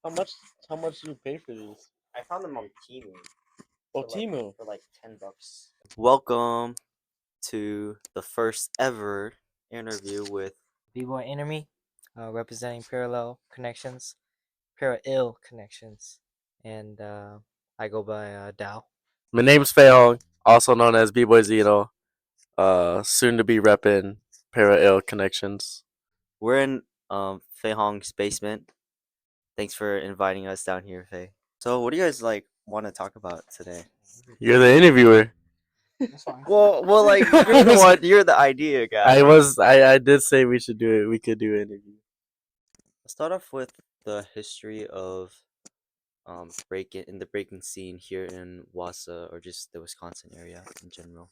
How much? How much do you pay for these? I found them on Temu. Oh, Timu. For like $10. Welcome to the first ever interview with Bboy InnerMe, representing parallel connections, and I go by Dao. My name's Fei Hong, also known as Bboy Zeno. Soon to be repping Para Ill Connections. we're in Fei Hong's basement. Thanks for inviting us down here, Fei. So, what do you guys like want to talk about today? You're the interviewer. That's fine. Well, like you're the one. You're the idea guy. I did say we should do it. We could do an interview. Let's start off with the history of the breaking scene here in Wassa or just the Wisconsin area in general.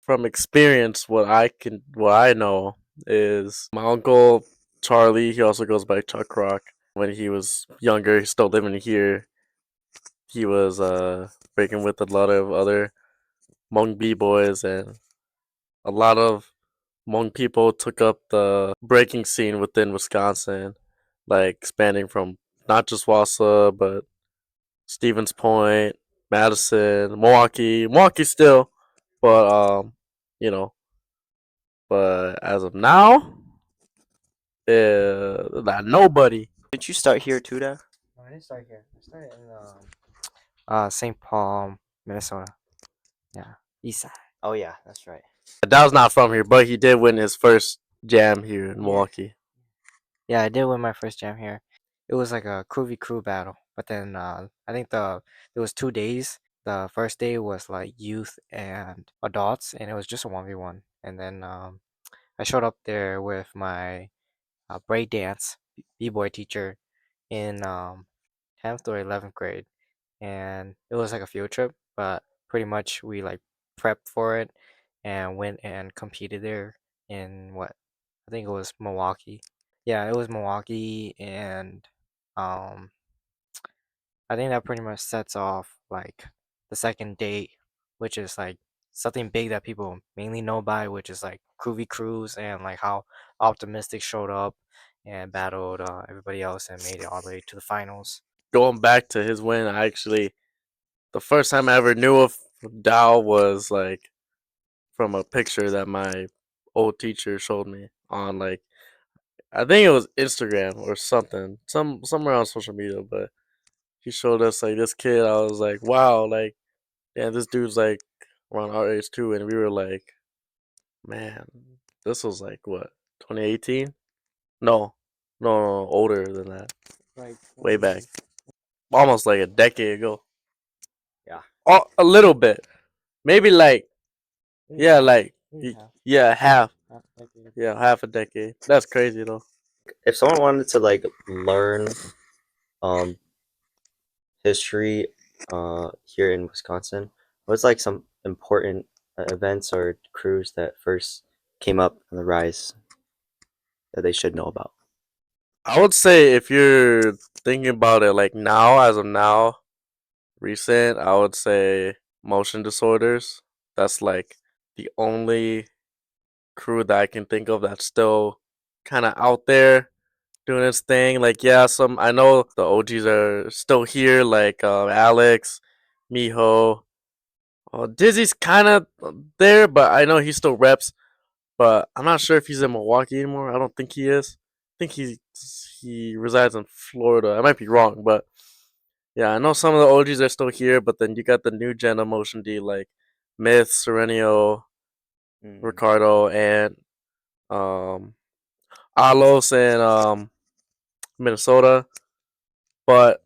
From experience, what I know is my uncle Charlie. He also goes by Chuck Rock. When he was younger, he's still living here. He was breaking with a lot of other Hmong b-boys, and a lot of Hmong people took up the breaking scene within Wisconsin, like expanding from not just Wausau, but Stevens Point, Madison, Milwaukee still, but you know, but as of now, nobody. Did you start here too, Dad? No, I didn't start here. I started in St. Paul, Minnesota. Yeah, east side. Oh yeah, that's right. That was not from here, but he did win his first jam here in Milwaukee. Yeah, I did win my first jam here. It was like a crew battle, but then I think there was 2 days. The first day was like youth and adults, and it was just a 1v1. And then I showed up there with my break dance b-boy teacher in 10th or 11th grade, and it was like a field trip, but pretty much we like prepped for it and went and competed there in what I think it was Milwaukee. Yeah, it was Milwaukee, and um I think that pretty much sets off like the second date, which is like something big that people mainly know by, which is like Groovy Cruise and like how Optimistic showed up and battled everybody else and made it all the way to the finals. Going back to his win, the first time I ever knew of Dow was like from a picture that my old teacher showed me on, like, I think it was Instagram or something, somewhere on social media. But he showed us like this kid. I was like, wow, like, yeah, this dude's like around our age too, and we were like, man, this was like what, 2018? No, older than that, Like way back, almost like a decade ago. Yeah. Oh, a little bit, maybe like, yeah, like, yeah, half a decade. That's crazy though. If someone wanted to like learn um history here in Wisconsin, what's like some important events or crews that first came up on the rise that they should know about? I would say if you're thinking about it like now, as of now, recent, I would say motion disorders. That's like the only crew that I can think of that's still kind of out there doing its thing. Like, yeah, some I know the OGs are still here, like Alex, Miho. Dizzy's kind of there, but I know he still reps. But I'm not sure if he's in Milwaukee anymore. I don't think he is. I think he resides in Florida. I might be wrong, but yeah, I know some of the OGs are still here. But then you got the new gen of Motion D, like Myth, Serenio, Ricardo, and um, Alos and Minnesota. But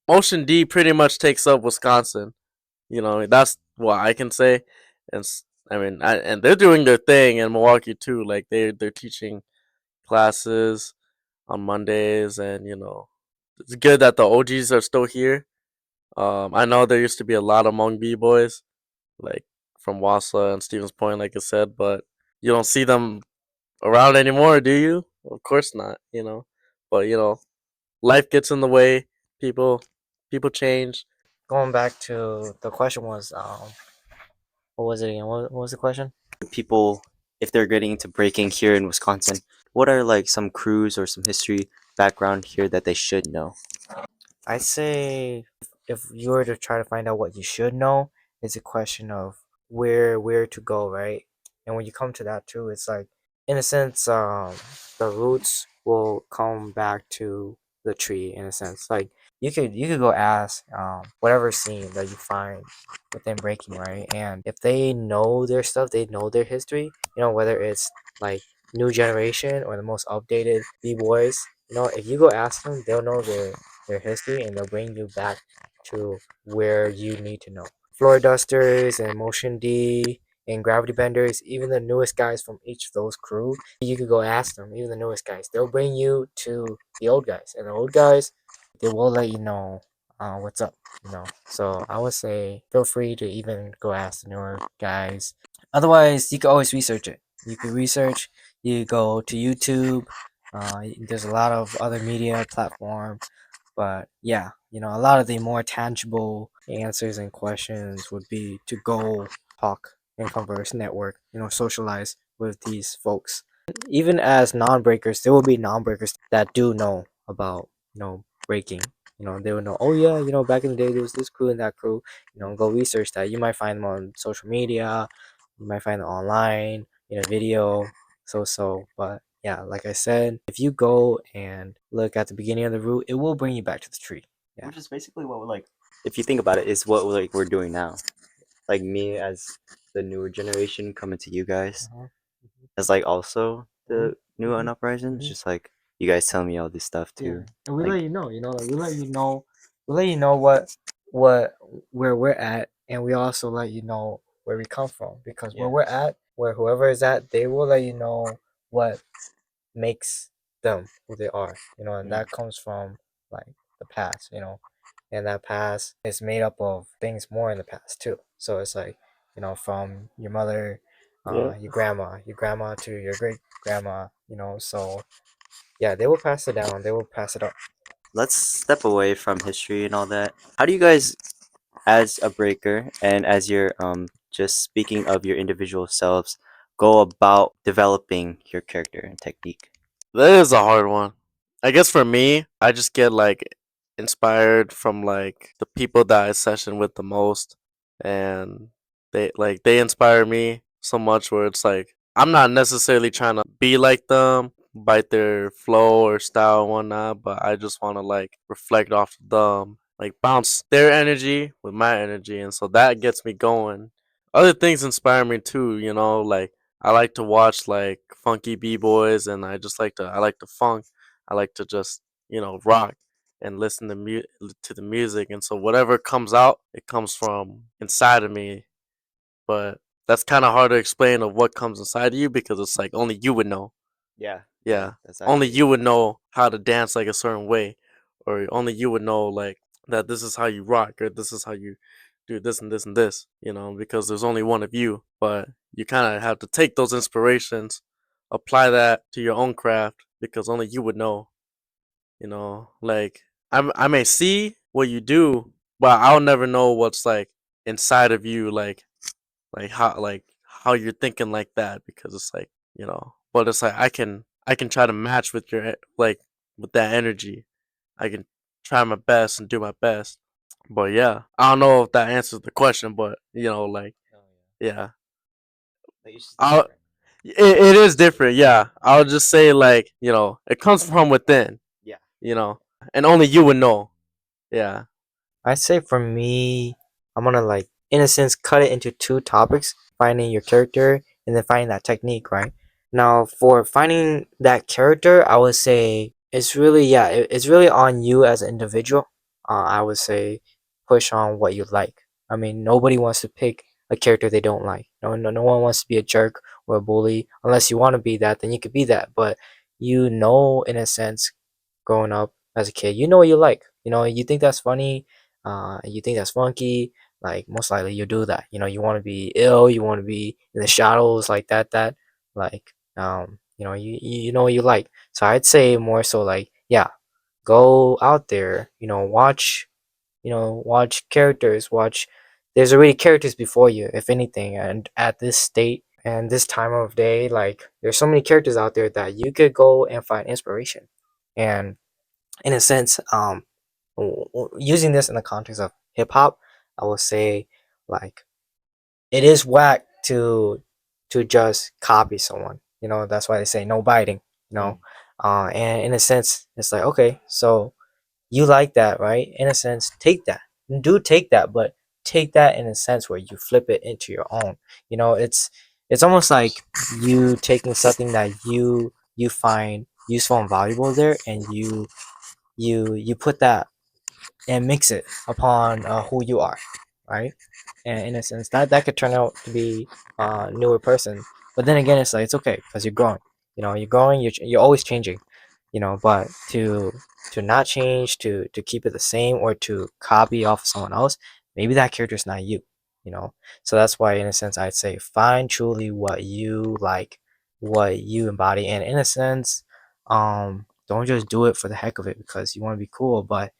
Motion D pretty much takes up Wisconsin. You know, that's what I can say. And and they're doing their thing in Milwaukee too. Like they're teaching classes on Mondays, and it's good that the OGs are still here. I know there used to be a lot of Hmong B boys, like from Wassa and Stevens Point, like I said, but you don't see them around anymore, do you? Of course not. But life gets in the way. People change. Going back to the question was what was it again? What was the question? People, if they're getting into breaking here in Wisconsin, what are like some crews or some history background here that they should know? I say if you were to try to find out what you should know, it's a question of where to go, right? And when you come to that too, it's like in a sense, the roots will come back to the tree in a sense. Like you could go ask whatever scene that you find within breaking, right? And if they know their stuff, they know their history, whether it's like new generation or the most updated b-boys, if you go ask them, they'll know their history and they'll bring you back to where you need to know. Floor dusters and motion D and gravity benders, even the newest guys from each of those crew, you could go ask them, even the newest guys. They'll bring you to the old guys. And the old guys, they will let you know what's up. So I would say feel free to even go ask the newer guys. Otherwise, you can always research it. You can research, you go to YouTube. There's a lot of other media platform, but yeah, a lot of the more tangible answers and questions would be to go talk and converse, network, socialize with these folks. Even as non-breakers, there will be non-breakers that do know about, breaking. They will know, oh yeah, back in the day there was this crew and that crew. Go research that. You might find them on social media, you might find them online, in a video, but yeah, like I said, if you go and look at the beginning of the route, it will bring you back to the tree. Yeah. Which is basically what we're like. If you think about it, is what we're doing now. Like me as the newer generation coming to you guys Uh-huh. as like also Mhm. the new Mhm. unuprising. It's Mhm. just like you guys tell me all this stuff Yeah, too. and we let Like you know, like we let you know what where we're at, and we also let you know where we come from because where yeah, we're at, where whoever is at, they will let you know what makes them who they are, and mm, that comes from like the past, and that past is made up of things more in the past too. So it's like, from your mother, Yeah. your grandma to your great grandma, so yeah, they will pass it down. They will pass it up. let's step away from history and all that. How do you guys, as a breaker and as your just speaking of your individual selves, go about developing your character and technique? That is a hard one. I guess for me, I just get like inspired from like the people that I session with the most, and they inspire me so much where it's like I'm not necessarily trying to be like them, bite their flow or style and whatnot, but I just want to like reflect off of them, like bounce their energy with my energy, and so that gets me going. Other things inspire me too, like I like to watch like funky b-boys, and I like to funk. I like to just rock and listen to the music, and so whatever comes out, it comes from inside of me. But that's kind of hard to explain of what comes inside of you because it's like only you would know. Yeah, yeah, Yeah, that's only actually you would know how to dance like a certain way, or only you would know like that this is how you rock or this is how you do this and this and this. Because there's only one of you, but you kind of have to take those inspirations, apply that to your own craft because only you would know. Like I may see what you do, but I'll never know what's like inside of you, like how you're thinking like that because it's like but it's like I can try to match with your like with that energy. I can try my best and do my best. But yeah, I don't know if that answers the question, but like oh yeah, yeah, like it's just I'll different. it is different. Yeah, I'll just say like it comes from within, Yeah, and only you would know. Yeah. I'd say for me, I'm gonna like, in a sense, cut it into two topics: finding your character and then finding that technique, right? Now, for finding that character, I would say it's really, yeah, it's really on you as an individual. I would say push on what you like. I mean, nobody wants to pick a character they don't like. No one wants to be a jerk or a bully. Unless you want to be that, then you could be that. But in a sense, growing up as a kid, you know what you like. You think that's funny, you think that's funky, like most likely you do that. You want to be ill, you want to be in the shadows, like that, like you know what you like. So I'd say more so like, yeah, go out there, watch characters, watch. There's already characters before you, if anything, and at this state and this time of day, like there's so many characters out there that you could go and find inspiration. And in a sense, using this in the context of hip hop, I will say like it is whack to just copy someone. You know, that's why they say no biting. You know, and in a sense, it's like okay, so you like that, right? In a sense, take that. Do take that, but take that in a sense where you flip it into your own. You know, it's almost like you taking something that you find useful and valuable there, and you put that and mix it upon who you are, right? And in a sense, that could turn out to be a newer person. But then again, it's like it's okay because you're growing. You know, you're growing. You're always changing. You know, but to not change, to keep it the same, or to copy off of someone else, maybe that character's not you. You know, so that's why, in a sense, I'd say find truly what you like, what you embody, and in a sense, don't just do it for the heck of it because you want to be cool, but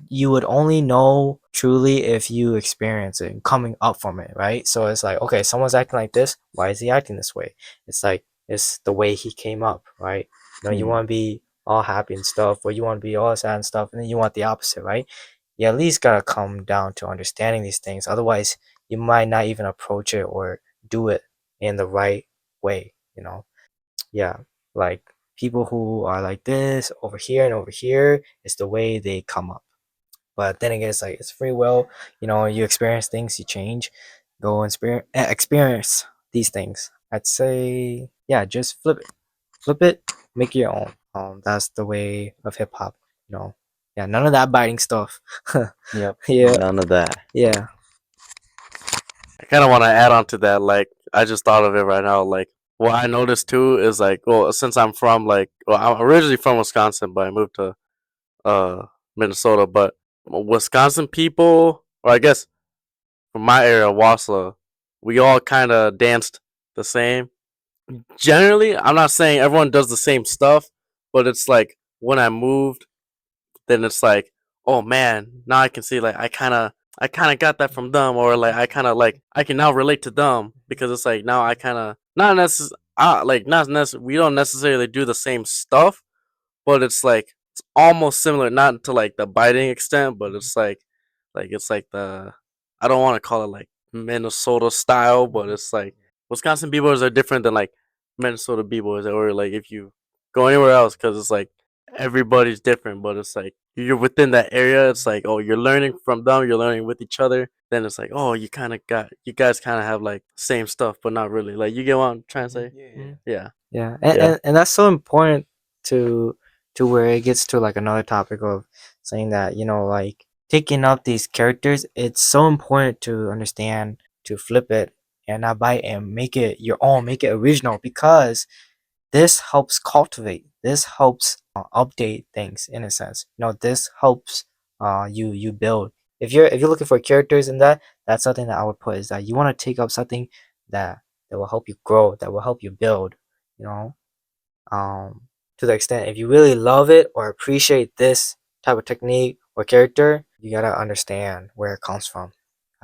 you would only know truly if you experience it and coming up from it, right? So it's like, okay, someone's acting like this. Why is he acting this way? It's like it's the way he came up, right? You know, you want to be all happy and stuff, or you want to be all sad and stuff, and then you want the opposite, right? You at least gotta come down to understanding these things. Otherwise, you might not even approach it or do it in the right way. You know, yeah, like people who are like this over here and over here, it's the way they come up. But then again, it's like it's free will. You know, you experience things, you change. Go and experience these things. I'd say, yeah, just flip it, make it your own. That's the way of hip hop. You know, yeah, none of that biting stuff. Yep. Yeah, None of that. yeah. I kind of want to add on to that. Like, I just thought of it right now. Like, what I noticed too is like, well, since I'm from like, well, I'm originally from Wisconsin, but I moved to uh Minnesota. But Wisconsin people, or I guess from my area, Wausau, we all kind of danced the same. Generally, I'm not saying everyone does the same stuff, but it's like when I moved, then it's like, oh man, now I can see like I kind of got that from them, or like I kind of like I can now relate to them because it's like now I kind of not necessarily not necessarily we don't necessarily do the same stuff, but it's like it's almost similar, not to like the biting extent, but it's like the I don't want to call it like Minnesota style, but it's like Wisconsin b-boys are different than like Minnesota b-boys, or like if you go anywhere else, because it's like everybody's different, but it's like you're within that area. It's like oh, you're learning from them, you're learning with each other. Then it's like oh, you guys kind of have like same stuff, but not really. Like you get what I'm trying to say? Yeah. Yeah, Yeah. and that's so important to where it gets to like another topic of saying that, you know, like taking up these characters, it's so important to understand, to flip it and not bite and make it your own, make it original, because this helps cultivate, this helps update things in a sense. You know, this helps you build. If you're looking for characters in that, that's something that I would put, is that you want to take up something that that will help you grow, that will help you build. You know, um, to the extent if you really love it or appreciate this type of technique or character, you gotta understand where it comes from.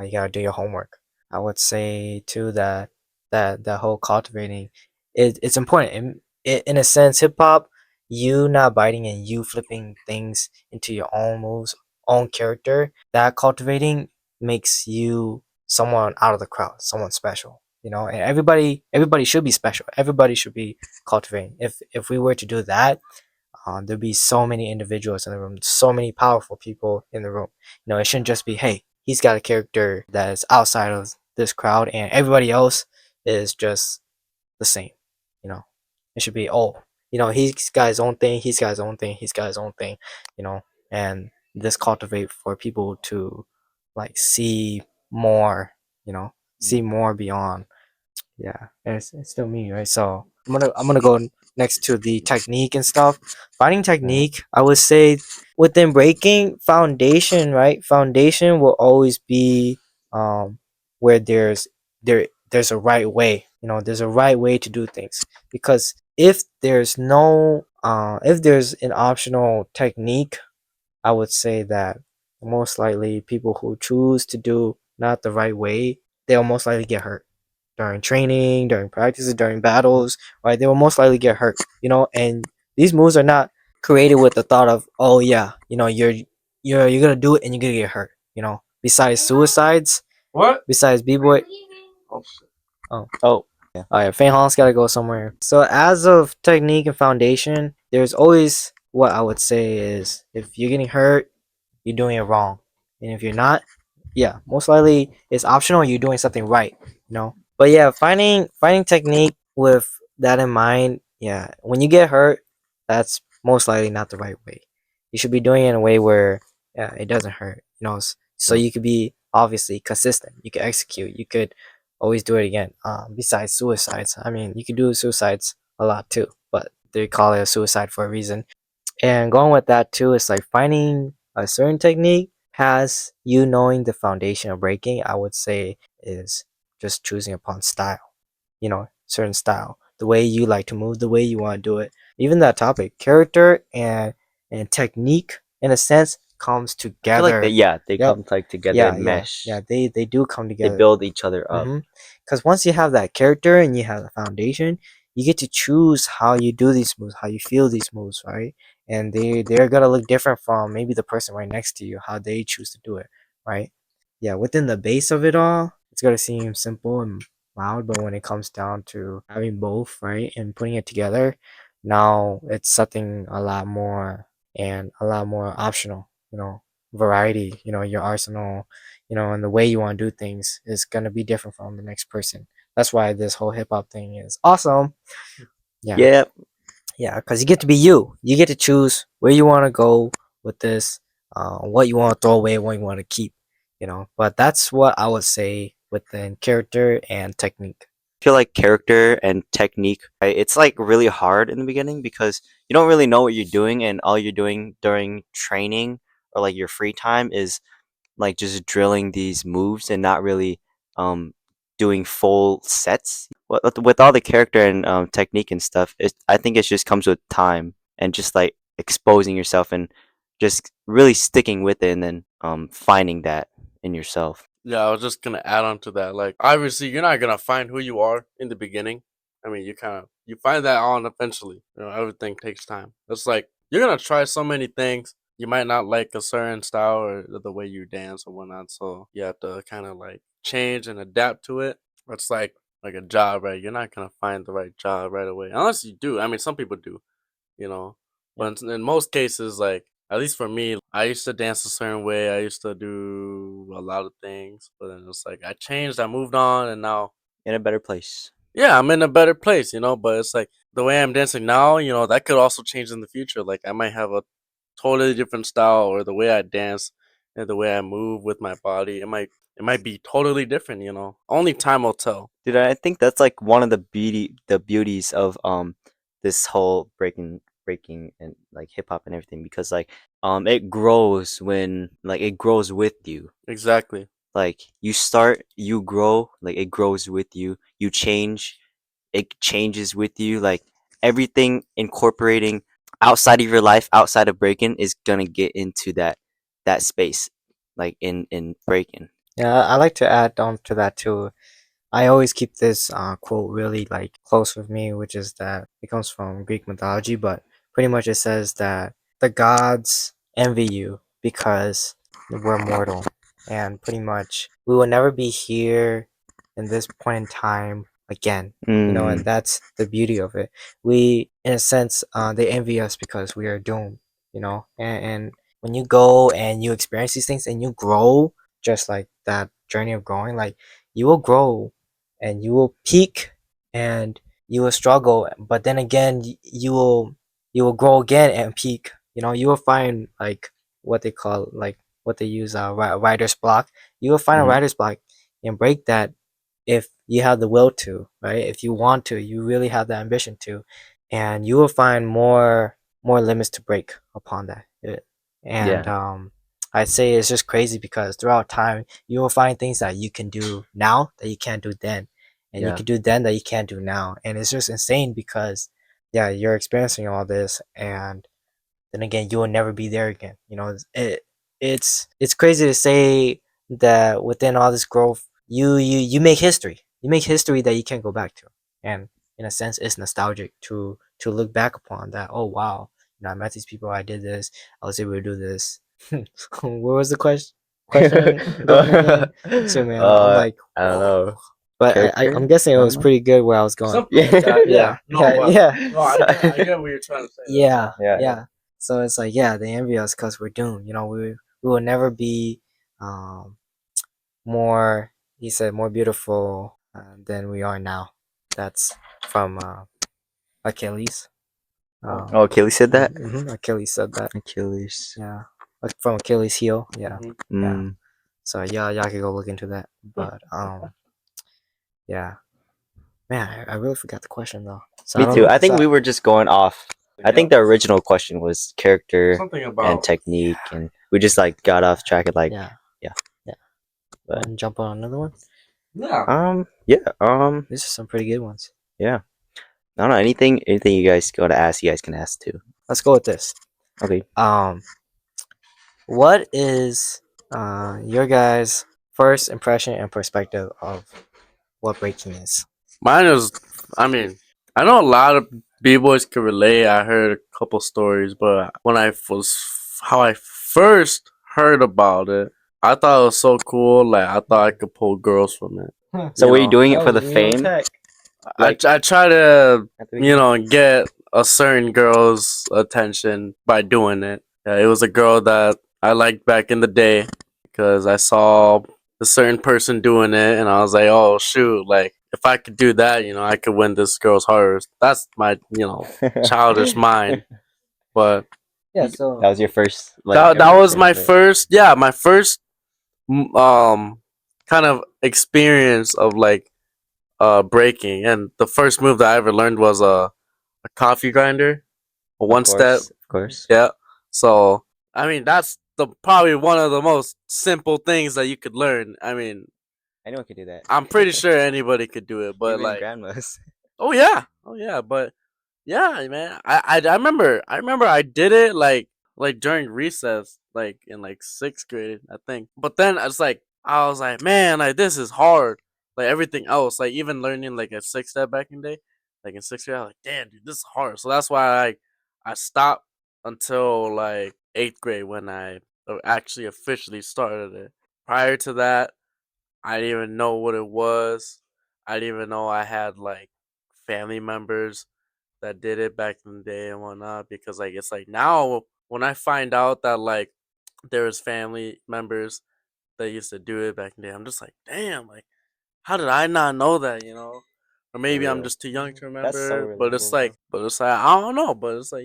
You gotta do your homework. I would say too that that whole cultivating, it's important. In a sense, hip hop, you not biting and you flipping things into your own moves, own character. That cultivating makes you someone out of the crowd, someone special. You know, and everybody should be special. Everybody should be cultivating. If we were to do that, there'd be so many individuals in the room, so many powerful people in the room. You know, it shouldn't just be, hey, he's got a character that is outside of this crowd, and everybody else is just the same. You know, it should be, oh, you know, he's got his own thing, he's got his own thing, he's got his own thing. You know, and this cultivate for people to like see more. You know, see more beyond. Yeah, and it's still me, right? So I'm gonna go next to the technique and stuff. Finding technique, I would say within breaking, foundation, right? Foundation will always be where there's a right way. You know, there's a right way to do things. Because if there's an optional technique, I would say that most likely people who choose to do not the right way, they'll most likely get hurt during training, during practices, during battles, right? They will most likely get hurt, you know, and these moves are not created with the thought of, oh yeah, you know, you're gonna do it and you're gonna get hurt. You know, besides suicides, What? besides B-boy. Oh shit. Oh, yeah. Oh yeah, Faint Holland's gotta go somewhere. So as of technique and foundation, there's always what I would say is if you're getting hurt, you're doing it wrong, and if you're not, yeah, most likely it's optional. You're doing something right, you know. But yeah, finding technique with that in mind. Yeah, when you get hurt, that's most likely not the right way. You should be doing it in a way where yeah, it doesn't hurt, you know. So Yeah. you could be obviously consistent. You could execute. You could always do it again. Besides suicides, I mean, you could do suicides a lot too, but they call it a suicide for a reason. And going with that too, it's like finding a certain technique has you knowing the foundation of breaking. I would say is just choosing upon style. You know, certain style, the way you like to move, the way you want to do it. Even that topic, character and technique, in a sense, comes I feel like together. they Yep. come like together Yeah, and yeah, mesh. yeah. They do come They together. build each other up. Because once you have that character and you have the foundation, you get to choose how you do these moves, how you feel these moves, right? And they're gonna look different from maybe the person right next to you, how they choose to do it, right? Yeah, within the base of it all, it's gonna seem simple and loud, but when it comes down to having both, right, and putting it together, now it's something a lot more and a lot more optional, you know, variety, you know, your arsenal, you know, and the way you want to do things is gonna be different from the next person. That's why this whole hip hop thing is awesome. Yeah, Yeah. yeah, because you get to be you. You get to choose where you want to go with this, what you want to throw away, what you want to keep. You know, but that's what I would say within character and technique. I feel like character and technique, right? It's like really hard in the beginning because you don't really know what you're doing, and all you're doing during training or like your free time is like just drilling these moves and not really um doing full sets. With all the character and technique and stuff, I think it just comes with time and just like exposing yourself and just really sticking with it and then finding that in yourself. Yeah, I was just gonna add on to that. Like, obviously, you're not gonna find who you are in the beginning. I mean, you find that on eventually. You know, everything takes time. It's like you're gonna try so many things. You might not like a certain style or the way you dance or whatnot. So you have to kind of like change and adapt to it. It's like a job, right? You're not gonna find the right job right away, unless you do. I mean, some people do, you know. Yeah. But in most cases, like at least for me, I used to dance a certain way. I used to do a lot of things, but then it's like I changed, I moved on, and now In a better place. yeah, I'm in a better place, you know. But it's like the way I'm dancing now, you know, that could also change in the future. Like I might have a totally different style, or the way I dance and the way I move with my body. It might be totally different, you know. Only time will tell. Dude, I think that's like one of the beauties of this whole breaking and like hip hop and everything because like it grows when like it grows with you. Exactly. Like you start, you grow, like it grows with you. You change, it changes with you. Like everything incorporating outside of your life, outside of breaking, is gonna get into that space, like in breaking. Yeah, I like to add on to that too. I always keep this quote really like close with me, which is that it comes from Greek mythology, but pretty much it says that the gods envy you because we're mortal, and pretty much we will never be here in this point in time again. You know, and Mm, that's the beauty of it. We, in a sense, they envy us because we are doomed. You know, and when you go and you experience these things and you grow, just like that journey of growing, like you will grow and you will peak and you will struggle, but then again you will grow again and peak. You know, you will find like what they call like what they use writer's block. You will find a mhm. writer's block and break that if you have the will to, right? If you want to, you really have the ambition to, and you will find more limits to break upon that. And Yeah, I'd say it's just crazy because throughout time you will find things that you can do now that you can't do then, and you yeah. can do then that you can't do now, and it's just insane because yeah, you're experiencing all this, and then again you will never be there again. You know, it's crazy to say that within all this growth you make history. You make history that you can't go back to, and in a sense it's nostalgic to look back upon that. Oh wow, you know, I met these people, I did this, I was able to do this. What was the question going again? So man, I'm like, I don't know. but Character? I'm guessing it was Drama? pretty good where I was going. Something like that. Yeah, No, yeah, but yeah, no, I get what you're trying to say. yeah, Yeah. yeah. So it's like, yeah, they envy us because we're doomed. We will never be um more. He said more beautiful than we are now. That's from Achilles. Oh, Kelly said that? Achilles said that. Achilles. Yeah, like from Achilles' heel. Yeah, yeah. Mm. So yeah, y'all could go look into that. But yeah, man, I really forgot the question though. So Me I don't too. know. I think we were just going off. I think the original question was character Something and about technique, and we just like got off track at like Yeah, yeah. yeah. But Want to jump on another one? yeah. These are some pretty good ones. Yeah. I don't know anything you guys got to ask. You guys can ask too. Let's go with this. Okay. What is your guys' first impression and perspective of what breaking is? mine is. I mean, I know a lot of b-boys can relate. I heard a couple stories, but when I was how I first heard about it, I thought it was so cool. Like I thought I could pull girls from it. So You were you know, doing it for the fame? Like I try to at the beginning? get a certain girl's attention by doing it. Yeah, it was a girl that I liked back in the day because I saw a certain person doing it, and I was like, oh shoot, like if I could do that, I could win this girl's heart. That's my childish mind, but Yeah. That was your first like that was impression my of it. first, my first kind of experience of like breaking, and the first move that I ever learned was a coffee grinder, a one step. Of course. Yeah. So I mean, that's the probably one of the most simple things that you could learn. I mean, Anyone could do that. I'm pretty sure anybody could do it, but Even like, grandmas. oh yeah, but yeah, man, I remember I did it like during recess, like in like sixth grade, I think. But then I was like, man, like this is hard. Like everything else, like even learning like a six step back in the day, like in sixth grade, I was like, damn, dude, this is hard. So that's why I stopped until like eighth grade when I actually officially started it. Prior to that, I didn't even know what it was. I didn't even know I had like family members that did it back in the day and whatnot. Because like it's like now when I find out that like there was family members that used to do it back in the day, I'm just like, damn, like how did I not know that? Or For maybe I'm real. just too young to That's so remember. relatable, bro. But it's like I don't know. But it's like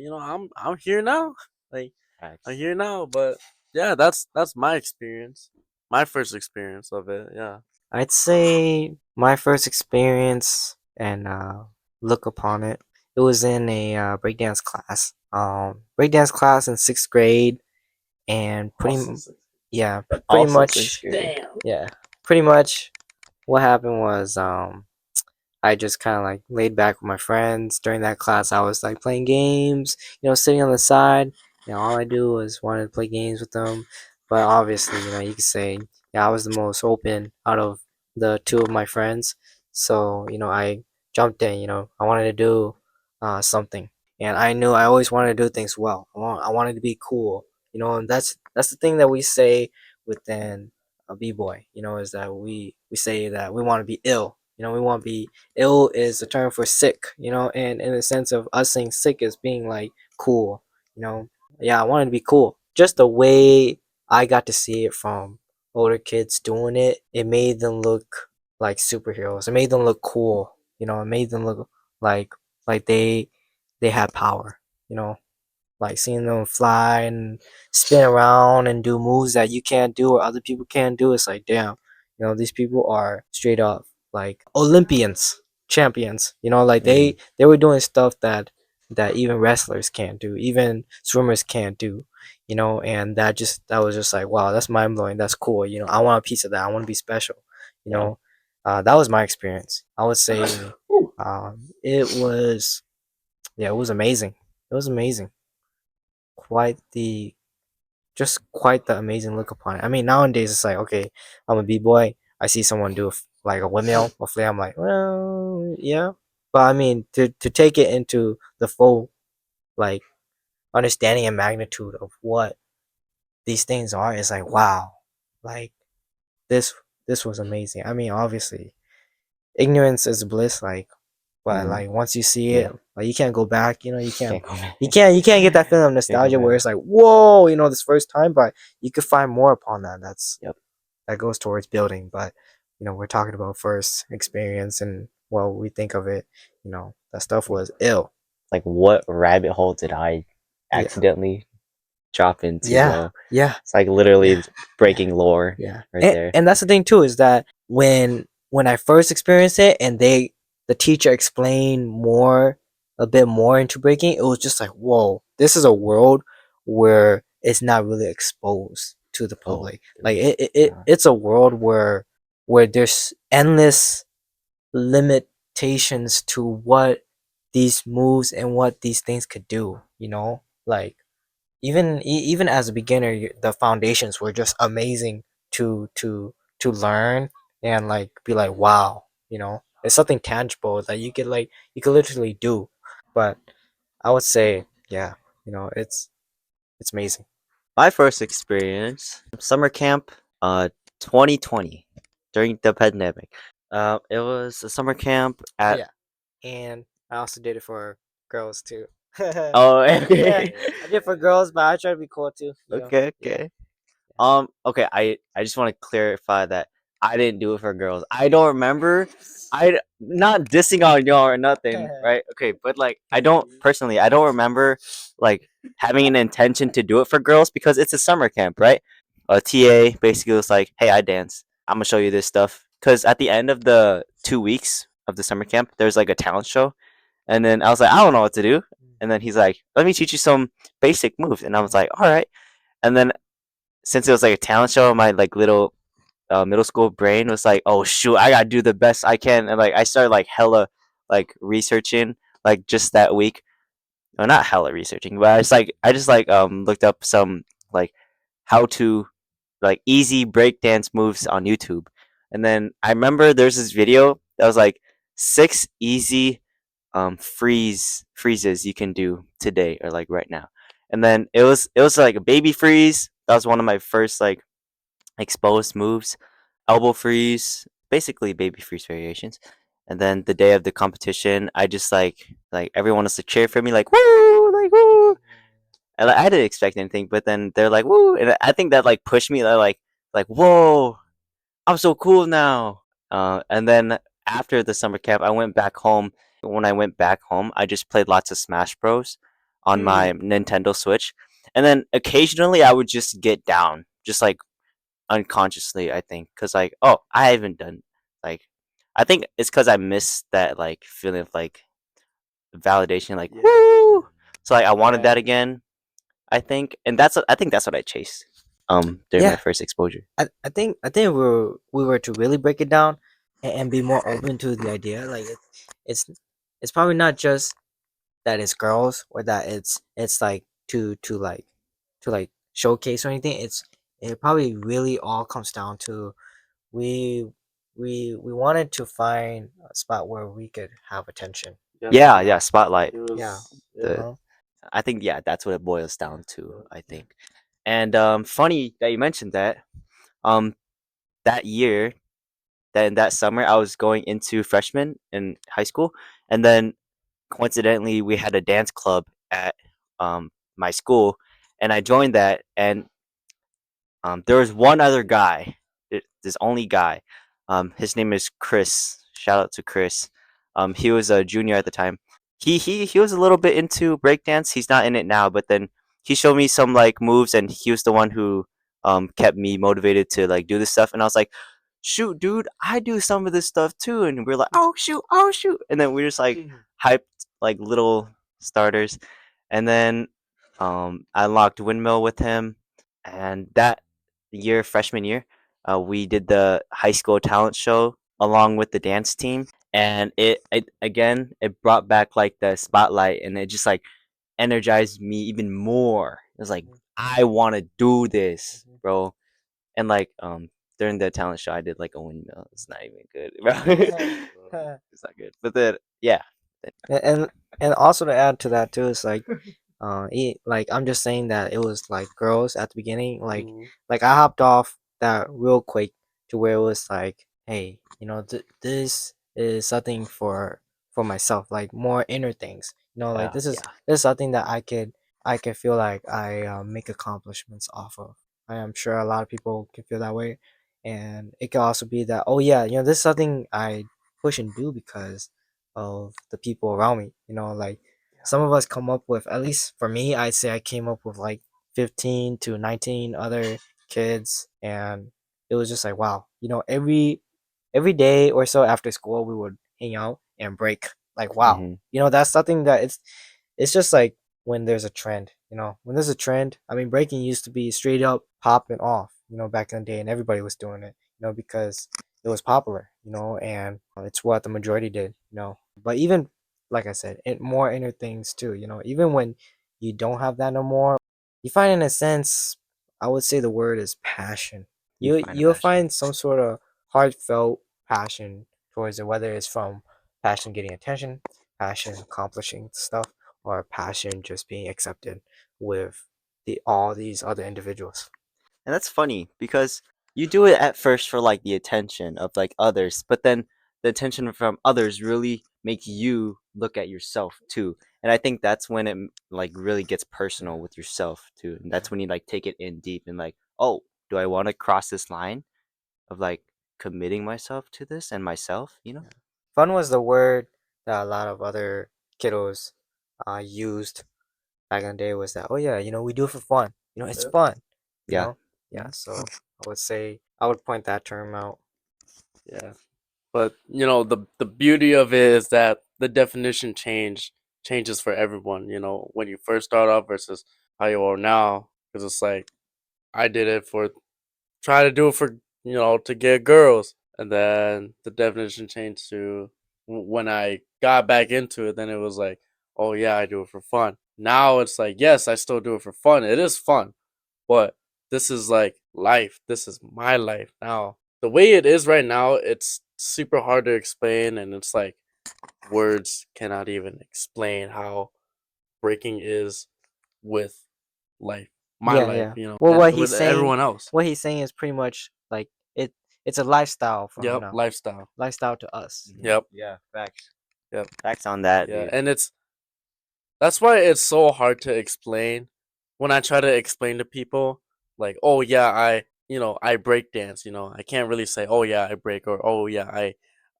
I'm here now. Like I'm Facts. here now. But yeah, that's my experience. My first experience of it. Yeah. I'd say my first experience and look upon it. It was in a breakdance class. Breakdance class in sixth grade, and yeah, pretty Also sixth much, grade. yeah, pretty much. What happened was I just kind of like laid back with my friends during that class. I was like playing games, sitting on the side. All I do was wanted to play games with them. But obviously, you could say, yeah, I was the most open out of the two of my friends. So, I jumped in, I wanted to do something. And I knew I always wanted to do things well. I wanted to be cool, and that's the thing that we say within a b-boy, is that we say that we want to be ill. We want to be ill is the term for sick, and in the sense of us saying sick as being like cool, yeah, I wanted to be cool. Just the way I got to see it from older kids doing it, it made them look like superheroes. It made them look cool. It made them look like they had power. You know, like seeing them fly and spin around and do moves that you can't do or other people can't do. It's like, damn, these people are straight up like Olympians, champions. Like they were doing stuff that even wrestlers can't do, even swimmers can't do. And that was just like, wow, that's mind blowing. That's cool. I want a piece of that. I want to be special. You know, that was my experience. I would say, it was, yeah, it was amazing. It was amazing. Quite the quite the amazing look upon it. I mean, nowadays it's like, okay, I'm a b-boy. I see someone do like a windmill or flare. I'm like, well, yeah. But I mean, to take it into the full like understanding and magnitude of what these things are, it's like wow, like this this was amazing. I mean, obviously, ignorance is bliss, like, but Mhm. like once you see Yeah. it, like you can't go back. You Can't can't. go back. You can't get that feeling of Can't go nostalgia where back. it's like, whoa, this first time, but you could find more upon that. Yep. That goes towards building. But we're talking about first experience and what we think of it. That stuff was ill. Like, what rabbit hole did I Yeah, accidentally drop into, yeah, bro? yeah, It's like literally yeah, breaking lore yeah. right And there. and that's the thing too, is that when I first experienced it and the teacher explained a bit more into breaking, it was just like, whoa, this is a world where it's not really exposed to the Oh, public. Like it's a world where there's endless limitations to what these moves and what these things could do. Like even as a beginner, the foundations were just amazing to learn and like be like, wow, it's something tangible that you could literally do. But I would say, yeah, it's amazing. my first experience, summer camp, 2020, during the pandemic. It was a summer camp Oh at. yeah, and I also did it for girls too. Oh, Yeah, okay. I did it for girls, but I try to be cool too. Okay, Yeah. okay. Okay, I just want to clarify that I didn't do it for girls. I don't remember. Not dissing on y'all or nothing, right? Okay, but like I don't personally, I don't remember like having an intention to do it for girls because it's a summer camp, right? A TA basically was like, "Hey, I dance. I'm gonna show you this stuff." Because at the end of the 2 weeks of the summer camp, there's like a talent show, and then I was like, "I don't know what to do," and then he's like, "Let me teach you some basic moves," and I was like, "All right." And then since it was like a talent show, my like little middle school brain was like, "Oh shoot, I gotta do the best I can," and like I started like hella like researching like just that week. No, not hella researching, but I just looked up some like how to like easy breakdance moves on YouTube, and then I remember there's this video that was like 6 easy freezes you can do today or like right now, and then it was like a baby freeze. That was one of my first like exposed moves, elbow freeze, basically baby freeze variations. And then the day of the competition, I just like everyone was to cheer for me, like woo. And like, I didn't expect anything, but then they're like woo, and I think that like pushed me. They're like whoa, I'm so cool now. And then after the summer camp, I went back home. When I went back home, I just played lots of Smash Bros on my Nintendo Switch, and then occasionally I would just get down, just like unconsciously, I think, because like, oh, I haven't done like, I think it's because I miss that like feeling of like validation, like woo. So like I wanted that again, I think, and I think that's what I chased during my Yeah, first exposure. I think we were to really break it down and be more open to the idea. Like it's it's probably not just that it's girls or that it's like to showcase or anything. It probably really all comes down to we we wanted to find a spot where we could have attention. Yeah, yeah, spotlight. Yeah. The Uh-huh. I think yeah, that's what it boils down to. I think, and funny that you mentioned that. Um, that year, that in that summer, I was going into freshman in high school, and then coincidentally, we had a dance club at my school, and I joined that. And there was one other guy, this only guy. His name is Chris. Shout out to Chris. He was a junior at the time. He was a little bit into breakdance. He's not in it now, but then he showed me some like moves, and he was the one who kept me motivated to like do this stuff. And I was like, "Shoot, dude, I do some of this stuff too." And we are like, oh shoot!" And then we are just like hyped like little starters. And then I unlocked windmill with him, and that year, freshman year, we did the high school talent show along with the dance team, and it again it brought back like the spotlight, and it just like energized me even more. It was like I want to do this, bro. And like during the talent show, I did like a windmill. It's not even good, bro. It's not good. But then yeah, and and also to add to that too is like Like I'm just saying that it was like girls at the beginning. Mhm. Like I hopped off that real quick to where it was like, hey, this is something for myself, like more inner things. Like Yeah, yeah. this is something that I can feel like I make accomplishments off of. I am sure a lot of people can feel that way, and it can also be that, oh yeah, this is something I push and do because of the people around me. Like some of us come up with, at least for me, I'd say I came up with like 15 to 19 other kids, and it was just like, wow, every day or so after school we would hang out and break. Like, wow, Hmm. that's something that it's just like when there's a trend. When there's a trend, I mean, breaking used to be straight up popping off, back in the day, and everybody was doing it, because it was popular, and it's what the majority did, but even, like I said, more inner things too, even when you don't have that no more, you find, in a sense, I would say the word is passion. You find a You'll passion. find some sort of heartfelt passion towards it, whether it's from passion getting attention, passion accomplishing stuff, or passion just being accepted with all these other individuals. And that's funny because you do it at first for like the attention of like others, but then the attention from others really makes you look at yourself too. And I think that's when it like really gets personal with yourself too. And that's when you like take it in deep and like, oh, do I want to cross this line of like committing myself to this and myself, you know? Yeah. Fun was the word that a lot of other kiddos used back in the day, was that, oh yeah, we do it for fun. It's fun. You Yeah. know? Yeah, Mhm. so I would say I would point that term out. Yeah. But the beauty of it is that the definition changes for everyone. When you first start off versus how you are now, because it's like I did it for try to do it for to get girls, and then the definition changed to when I got back into it. Then it was like, oh yeah, I do it for fun. Now it's like, yes, I still do it for fun. It is fun, but this is like life. This is my life now. The way it is right now, it's super hard to explain, and it's like words cannot even explain how breaking is with life, my Yeah, life, yeah. Well, and with everyone else. what he's saying is pretty much like it's a lifestyle from, Yep, lifestyle. lifestyle to us. Yep, Yeah, facts. yep, Facts on that, yeah, dude. and that's why it's so hard to explain. When I try to explain to people, like, oh yeah, I break dance. I can't really say, oh yeah, I break, or oh yeah,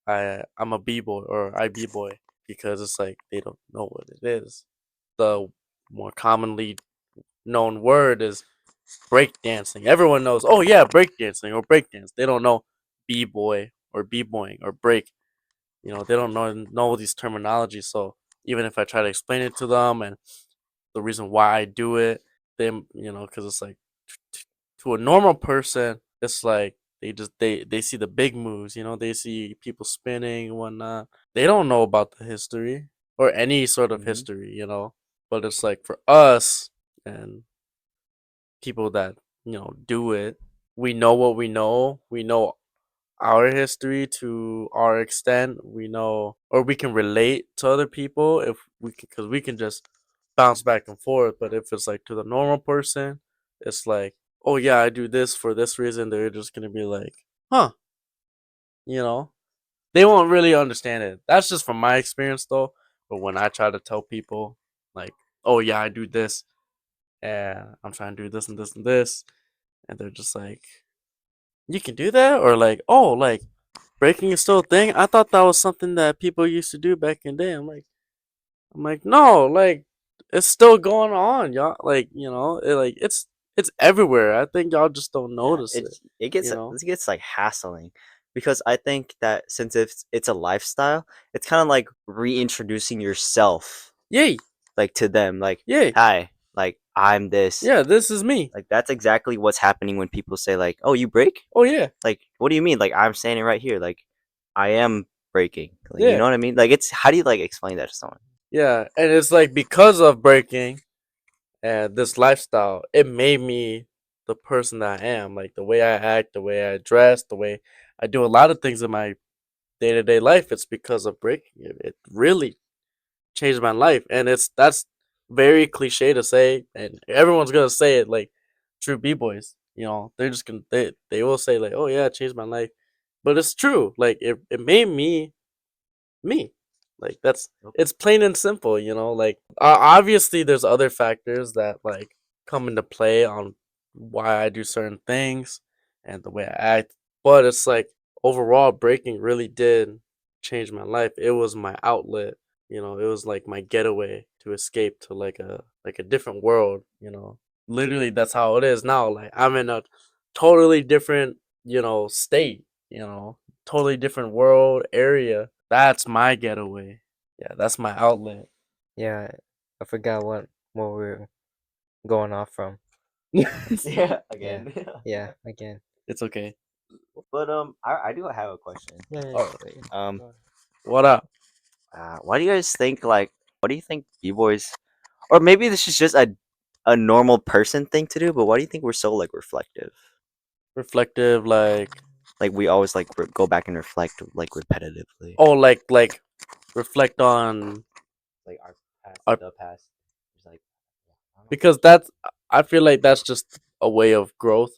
I'm a b-boy or I b-boy, because it's like they don't know what it is. The more commonly known word is breakdancing. Everyone knows, oh yeah, breakdancing or breakdance. They don't know b-boy or b-boying or break. They don't know these terminologies. So even if I try to explain it to them and the reason why I do it, them, because it's like to a normal person, it's like they see the big moves. They see people spinning and whatnot. They don't know about the history or any sort of Hmm. history. But it's like for us and people that do it, we know what we know. We know our history to our extent. We know, or we can relate to other people if we can, because we can just bounce back and forth. But if it's like to the normal person, it's like, oh yeah, I do this for this reason. They're just gonna be like, huh, you know, they won't really understand it. That's just from my experience though. But when I try to tell people, like, oh yeah, I do this, and I'm trying to do this and this and this, and they're just like, you can do that, or like, oh, like breaking is still a thing. I thought that was something that people used to do back in the day. I'm like, no, like it's still going on, y'all. Like, it's everywhere. I think y'all just don't Yeah, notice it. You know? it gets like hassling because I think that since it's a lifestyle, it's kind of like reintroducing yourself Yay, like to them, like, yay, hi, like I'm this. yeah. This is me. Like that's exactly what's happening when people say like, "Oh, you break?" Oh yeah, Like, what do you mean? Like I'm standing right here. Like I am breaking. Like, you yeah, know what I mean? Like it's how do you like explain that to someone? yeah. And it's like because of breaking and this lifestyle, it made me the person that I am. Like the way I act, the way I dress, the way I do a lot of things in my day to day life. It's because of breaking. It really changed my life, and that's very cliche to say, and everyone's gonna say it. Like true b boys, you know, they're just gonna they will say like, "Oh yeah, it changed my life," but it's true. Like it made me me. Like that's it's plain and simple, you know. Like obviously, there's other factors that like come into play on why I do certain things and the way I act, but it's like overall, breaking really did change my life. It was my outlet, you know. It was like my getaway to escape to like a different world, you know. Literally, that's how it is now. Like I'm in a totally different, you know, state, you know, totally different world area. That's my getaway. Yeah, that's my outlet. Yeah, I forgot what we were going off from. It's Yeah, Yeah, again. yeah, again. okay. But I do have a question. Yeah, yeah, Oh, yeah. Um, what up? why do you guys think like what do you think b-boys or maybe this is just a normal person thing to do, but why do you think we're so like reflective? Reflective, like Like we always like go back and reflect like repetitively. oh, like reflect on Like our past, our the past. It's like I don't know. because that's I feel like that's just a way of growth,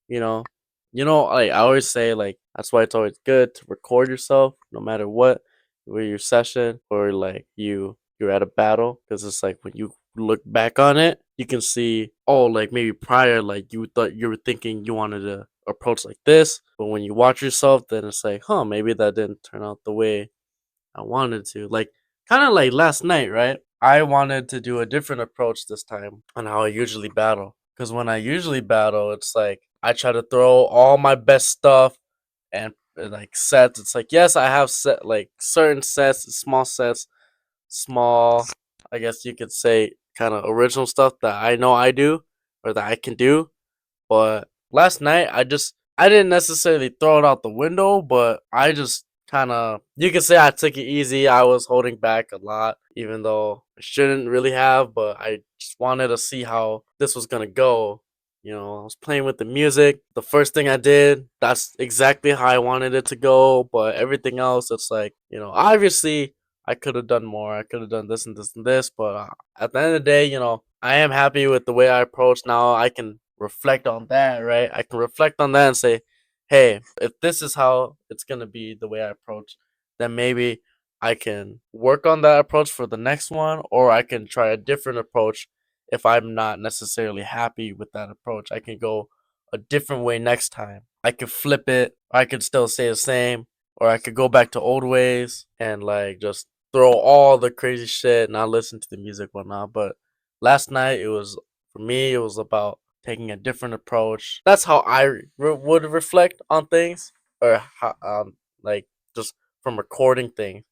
you know. You know, like I always say, like that's why it's always good to record yourself, no matter what, whether your session or like you're at a battle, because it's like when you look back on it, you can see, oh, like maybe prior, like you thought you were thinking you wanted to approach like this, but when you watch yourself, then it's like, huh, maybe that didn't turn out the way I wanted to. Like kind of like last night, right? I wanted to do a different approach this time on how I usually battle. Because when I usually battle, it's like I try to throw all my best stuff and like sets. It's like yes, I have set like certain sets, small. I guess you could say kind of original stuff that I know I do or that I can do. But last night, I didn't necessarily throw it out the window, but I just kind of you could say I took it easy. I was holding back a lot, even though I shouldn't really have. But I just wanted to see how this was gonna go. You know, I was playing with the music. The first thing I did, that's exactly how I wanted it to go. But everything else, it's like, you know, obviously I could have done more. I could have done this and this and this. But at the end of the day, you know, I am happy with the way I approach now. I can reflect on that, right? I can reflect on that and say, hey, if this is how it's going to be the way I approach, then maybe I can work on that approach for the next one, or I can try a different approach if I'm not necessarily happy with that approach. I can go a different way next time. I could flip it, I could still stay the same, or I could go back to old ways and like just throw all the crazy shit and not listen to the music, whatnot. But last night, it was for me, it was about taking a different approach. That's how I would reflect on things, or how, like just from recording things.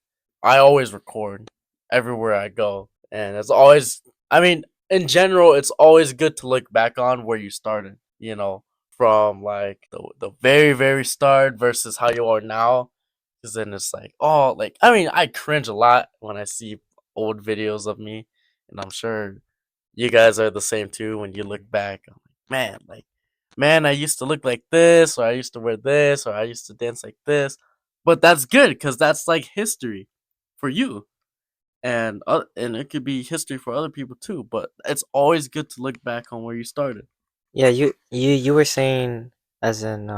I always record everywhere I go, and it's always. I mean, in general, it's always good to look back on where you started. You know, from like the very start versus how you are now. Because then it's like, oh, like I mean, I cringe a lot when I see old videos of me, and I'm sure you guys are the same too. When you look back, I'm like, man, I used to look like this, or I used to wear this, or I used to dance like this. But that's good because that's like history for you, and it could be history for other people too. But it's always good to look back on where you started. Yeah, you were saying as in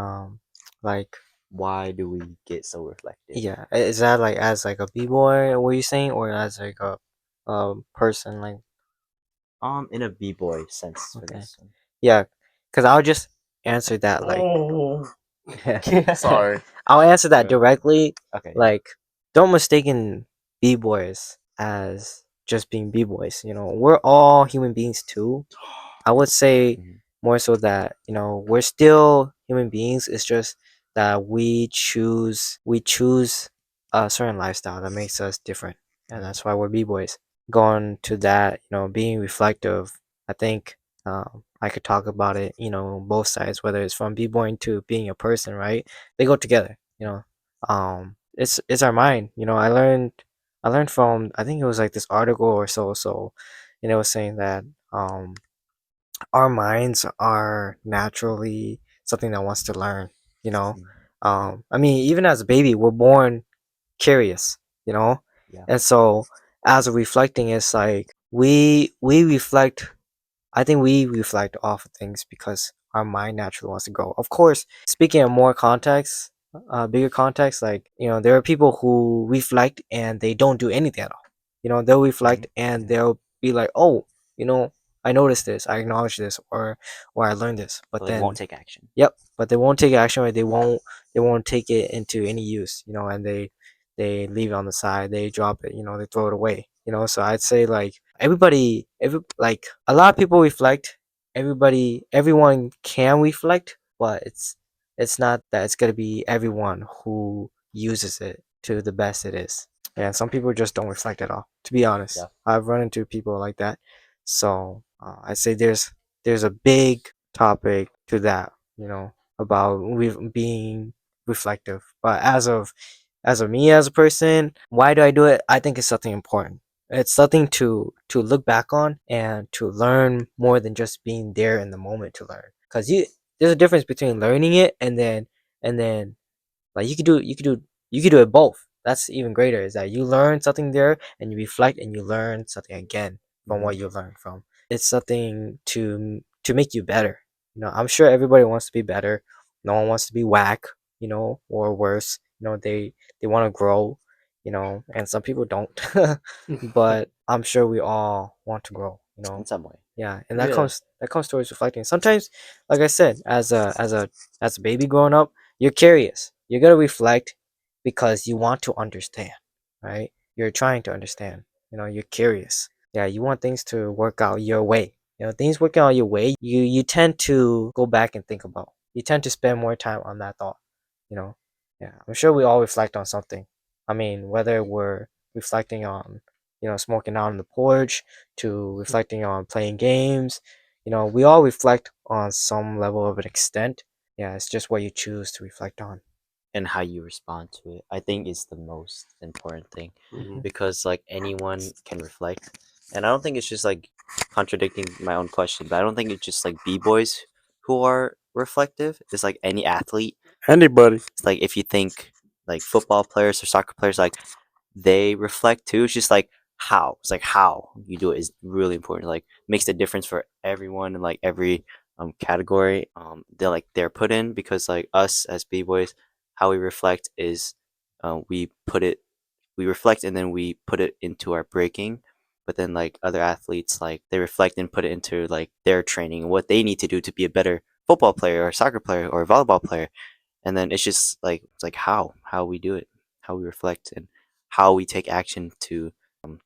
like Why do we get so reflective? yeah, is that like as like a b-boy were you saying or as like a person like In a b-boy sense for okay. this one. Yeah, cuz I'll just answer that like Oh, sorry. I'll answer that Okay. directly. Okay, yeah. Like, don't mistaken b-boys as just being b-boys. You know, we're all human beings too. I would say Mhm. more so that, you know, we're still human beings. It's just that we choose a certain lifestyle that makes us different. And that's why we're b-boys. Going to that, you know, being reflective, I think I could talk about it, you know, both sides, whether it's from b-boying to being a person, right? They go together, you know. It's our mind. You know, I learned from I think it was like this article or so, and it was saying that our minds are naturally something that wants to learn, you know. Mhm. I mean, even as a baby, we're born curious, you know, Yeah. and so as a reflecting, it's like we reflect. I think we reflect off of things because our mind naturally wants to grow. Of course, speaking of more context, bigger context, like there are people who reflect and they don't do anything at all. They'll reflect and they'll be like, "Oh, you know, I noticed this, I acknowledge this, or I learned this," but But they then won't take action. yep, but they won't take action, or they won't take it into any use, and they leave it on the side, they drop it, they throw it away. So I'd say like like a lot of people reflect, everyone can reflect, but it's not that it's gonna be everyone who uses it to the best it is. And some people just don't reflect at all. To be honest, Yeah. I've run into people like that. So I'd say there's a big topic to that, about being reflective. But as of me as a person, why do I do it? I think it's something important. It's something to look back on and to learn more than just being there in the moment to learn. Cause there's a difference between learning it and then like you could do it both. That's even greater. Is that you learn something there and you reflect and you learn something again from what you learned from. It's something to make you better. I'm sure everybody wants to be better. No one wants to be whack, or worse. They want to grow, and some people don't. But I'm sure we all want to grow, In some way. yeah, and that Yeah. comes towards reflecting. Sometimes, like I said, as a baby growing up, you're curious. You're gonna reflect because you want to understand, right? You're trying to understand. You're curious. Yeah, you want things to work out your way. Things working out your way, you tend to go back and think about. You tend to spend more time on that thought. You know, yeah, I'm sure we all reflect on something. I mean, whether we're reflecting on, smoking out on the porch, to reflecting on playing games. We all reflect on some level of an extent. Yeah, it's just what you choose to reflect on. And how you respond to it, I think, is the most important thing, Mhm. because like anyone can reflect, and I don't think it's just like contradicting my own question, but I don't think it's just like b-boys who are reflective. It's like any athlete. Anybody. It's like if you think like football players or soccer players, like they reflect too. It's just like how. It's like how you do it is really important. Like makes the difference for everyone in like every category they're put in, because like us as b boys, how we reflect is we put it we reflect and then we put it into our breaking. But then like other athletes, like they reflect and put it into like their training and what they need to do to be a better football player or soccer player or volleyball player. And then it's just like it's like how we do it, how we reflect, and how we take action to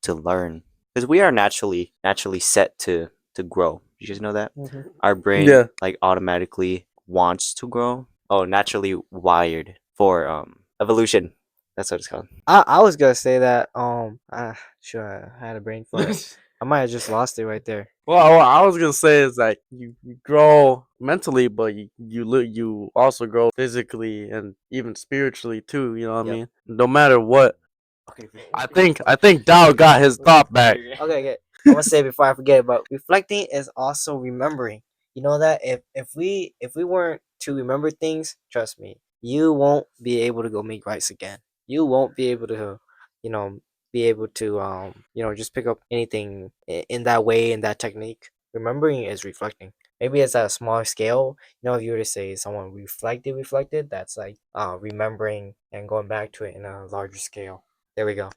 learn, because we are naturally set to grow. You guys know that our brain Yeah. like automatically wants to grow. Oh, naturally wired for evolution. That's what it's called. I was gonna say that. Sure, I had a brain fart. I might have just lost it right there. Well, what I was gonna say is like you grow mentally, but you also grow physically and even spiritually too. You know what I Yep. mean? No matter what. Okay. I think Dow got his thought back. Okay, okay. I'm gonna say it before I forget. But reflecting is also remembering. You know that if we weren't to remember things, trust me, you won't be able to go make rice again. You won't be able to, you know, just pick up anything in that way, in that technique. Remembering is reflecting. Maybe it's at a smaller scale. If you were to say someone reflected, that's like remembering and going back to it in a larger scale. There we go.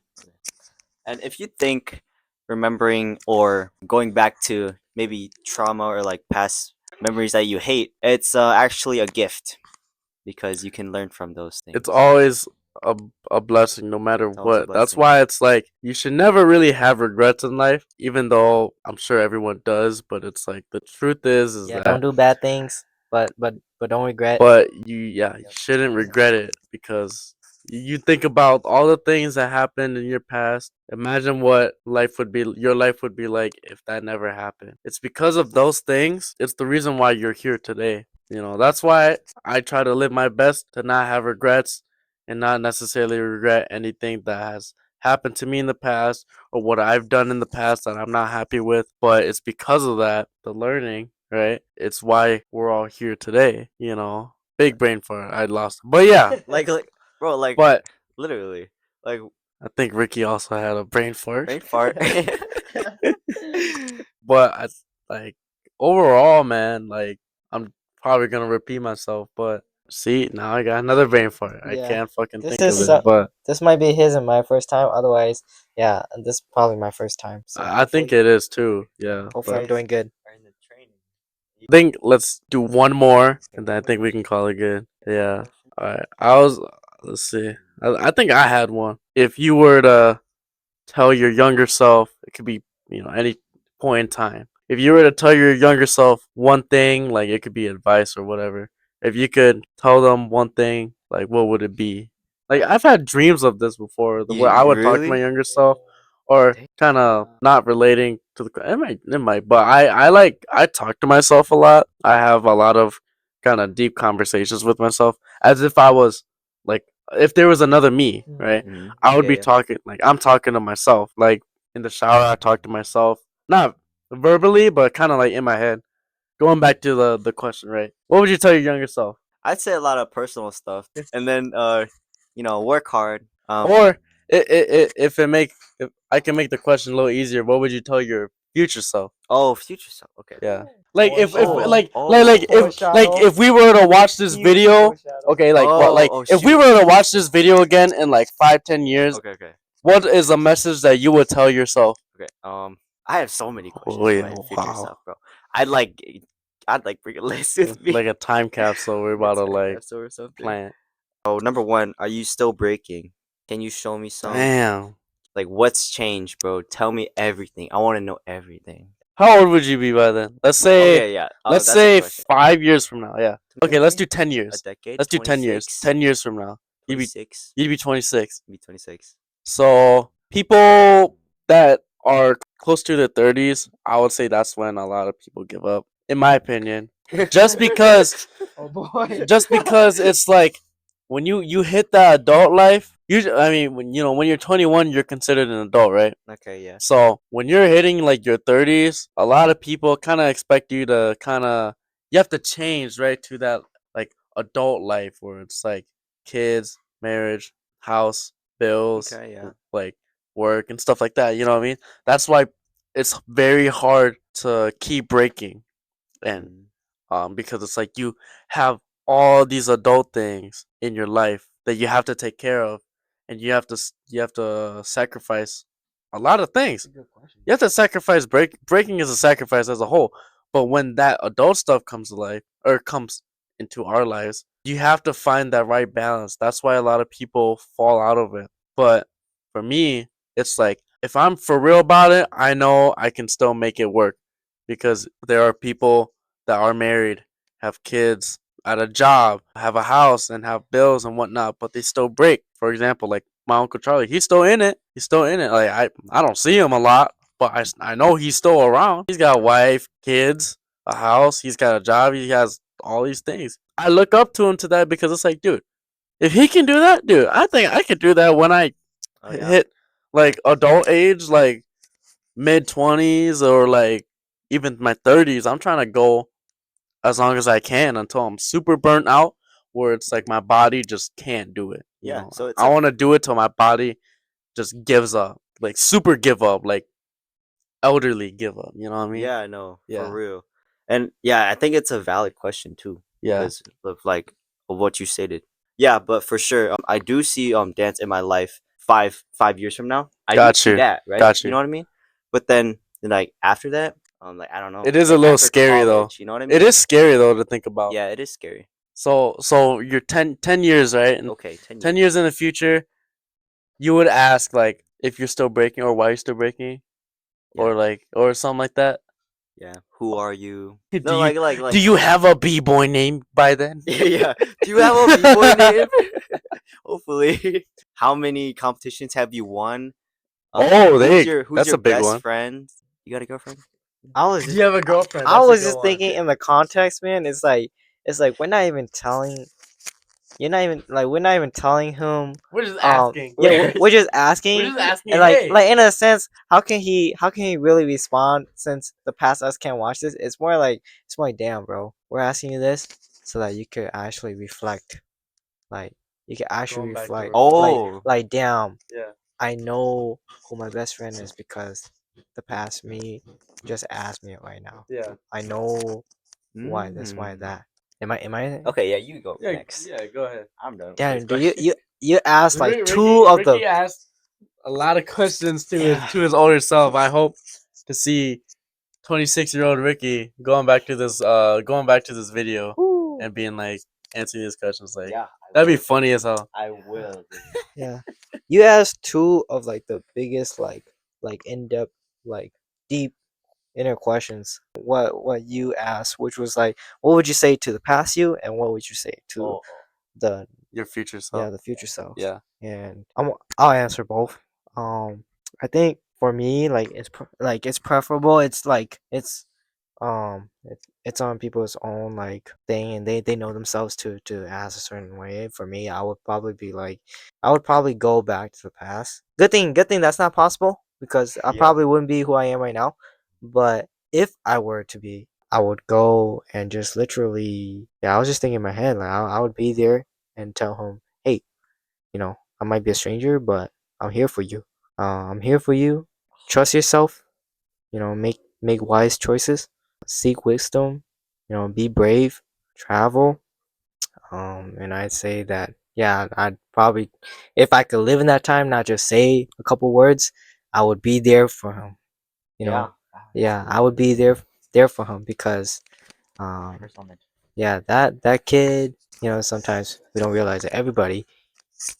And if you think remembering or going back to maybe trauma or like past memories that you hate, it's actually a gift, because you can learn from those things. It's always a, a blessing no matter It's always a what. That's blessing. why it's like you should never really have regrets in life, even though I'm sure everyone does, but it's like the truth is Yeah, don't that do bad things, but don't regret. but you shouldn't regret it because you think about all the things that happened in your past. Imagine what your life would be like if that never happened. It's because of those things. It's the reason why you're here today. That's why I try to live my best to not have regrets and not necessarily regret anything that has happened to me in the past or what I've done in the past that I'm not happy with. But it's because of that, the learning, right? It's why we're all here today. Big brain fart. I lost. But yeah, like bro, like but literally, like I think Ricky also had a brain fart. Brain fart. But like overall, man, like I'm probably gonna repeat myself, but see, now I got another brain fart. I Yeah. can't fucking This think of is it, but this might be his and my first time. Otherwise, yeah, this is probably my first time. So I think it is too. Yeah, hopefully I'm but doing good. Are in the training. I think let's do one more, and then I think we can call it good. Yeah. All right. Let's see. I think I had one. If you were to tell your younger self, it could be any point in time. If you were to tell your younger self one thing, like it could be advice or whatever. If you could tell them one thing, like what would it be? Like I've had dreams of this before, the way I You would talk to my really? younger self, or kind of not relating to the. It might, but I talk to myself a lot. I have a lot of kind of deep conversations with myself, as if I was like if there was another me, right? Mhm. I would Yeah, be yeah. talking like I'm talking to myself. Like in the shower, I talk to myself, not verbally, but kind of like in my head. Going back to the question, right? What would you tell your younger self? I'd say a lot of personal stuff, and then work hard. Or if I can make the question a little easier, what would you tell your future self? Oh, future self. Okay. Yeah. Like if Oh, like oh, like if we were to watch this video, okay, like what like oh, if we shoot. were to watch this video again in like 5-10 years, Okay, okay, what is a message that you would tell yourself? okay. I have so many questions Oh for yeah, my future wow. self, bro. I'd like, I'd like bring a list with me. Like a time capsule we're Like about a to time like capsule or something. plant. Oh, number one, are you still breaking? Can you show me some? Damn. Like, what's changed, bro? Tell me everything. I want to know everything. How old would you be by then? Okay, yeah. Let's That's a say question. 5 years from now. Yeah. Okay, let's do 10 A years. decade? Let's do 10 years. 26? 10 years from now. You'd be 26? you'd be 26. Be 26. So people that are close to their 30s, I would say that's when a lot of people give up. In my opinion, just because Oh boy. just because it's like when you hit that adult life. Usually, I mean, when you're 21, you're considered an adult, right? Okay, yeah. So when you're hitting like your 30s, a lot of people kind of expect you to you have to change right to that like adult life where it's like kids, marriage, house, bills, Okay, yeah. like work and stuff like that. You know what I mean? That's why it's very hard to keep breaking, and Mm. because it's like you have all these adult things in your life that you have to take care of, and you have to sacrifice a lot of things. Good question. You have to sacrifice breaking is a sacrifice as a whole, but when that adult stuff comes to life or comes into our lives, you have to find that right balance. That's why a lot of people fall out of it. But for me, it's like if I'm for real about it, I know I can still make it work because there are people that are married, have kids, at a job, have a house, and have bills and whatnot, but they still break. For example, like my uncle Charlie, he's still in it. He's still in it. Like I don't see him a lot, but I know he's still around. He's got a wife, kids, a house. He's got a job. He has all these things. I look up to him to that because it's like, dude, if he can do that, dude, I think I could do that when I Oh, yeah. hit like adult age, like mid 20s or like even my 30s. I'm trying to go as long as I can until I'm super burnt out, where it's like my body just can't do it. Yeah, so it's I a want to do it till my body just gives up, like super give up, like elderly give up. You know what I mean? yeah, I know, for Yeah, real. And yeah, I think it's a valid question too yeah. because of like of what you stated. Yeah, but for sure, I do see dance in my life 5 years from now. I do Got see you, that, right? got You you. know what I mean? But then like after that, like I don't know, It is a like little after scary though. college, you know what I It mean? is scary though to think about. Yeah, it is scary. So you're 10 years, right? And Okay, 10 10 years. years in the future, you would ask like if you're still breaking or why you're still breaking Yeah, or something like that. yeah. Who are you? Do No, you like do you have a b-boy name by then? yeah, yeah. Do you have a b-boy name? Hopefully. How many competitions have you won? Oh, Who's that's your a big best one. friend? You got a girlfriend? I was Do just you have a girlfriend? I That's a was good just one. thinking in the context, man. It's like we're not even telling. We're not even telling him. We're just asking. Yeah, we're just asking, We're just asking. and Hey, like in a sense, how can he really respond since the past us can't watch this? It's more like damn, bro. We're asking you this so that you could actually reflect, like you could actually going back to reflect, reflect. Oh, like damn, Yeah. I know who my best friend is because the past me just asked me it right now. Yeah. I know why this, why that. Am I Okay, yeah, you go Yeah. next. Yeah. Go ahead. I'm done. Damn, with dude, this you asked like two Ricky of the asked a lot of questions to Yeah. his older self. I hope to see 26-year-old Ricky going back to this video Woo. and being like answering these questions. Like Yeah, that'd be funny as hell. I will. Yeah. You asked two of like the biggest like in-depth like deep inner questions. What you asked, which was like, what would you say to the past you, and what would you say to Oh, the Your future self. the future self? Yeah. And I'll answer both. I think for me, like it's preferable. It's like it's on people's own like thing, and they know themselves to ask a certain way. For me, I would probably be like, I would probably go back to the past. Good thing that's not possible because I Yeah. probably wouldn't be who I am right now. But if I were to be, I would go and just literally, yeah, I was just thinking in my head, like I would be there and tell him, hey, I might be a stranger, but I'm here for you. I'm here for you. Trust yourself. Make wise choices. Seek wisdom. Be brave. Travel. And I'd say that, yeah, I'd probably, if I could live in that time, not just say a couple words, I would be there for him. You know, yeah, I would be there for him because, um, yeah, that kid. Sometimes we don't realize that everybody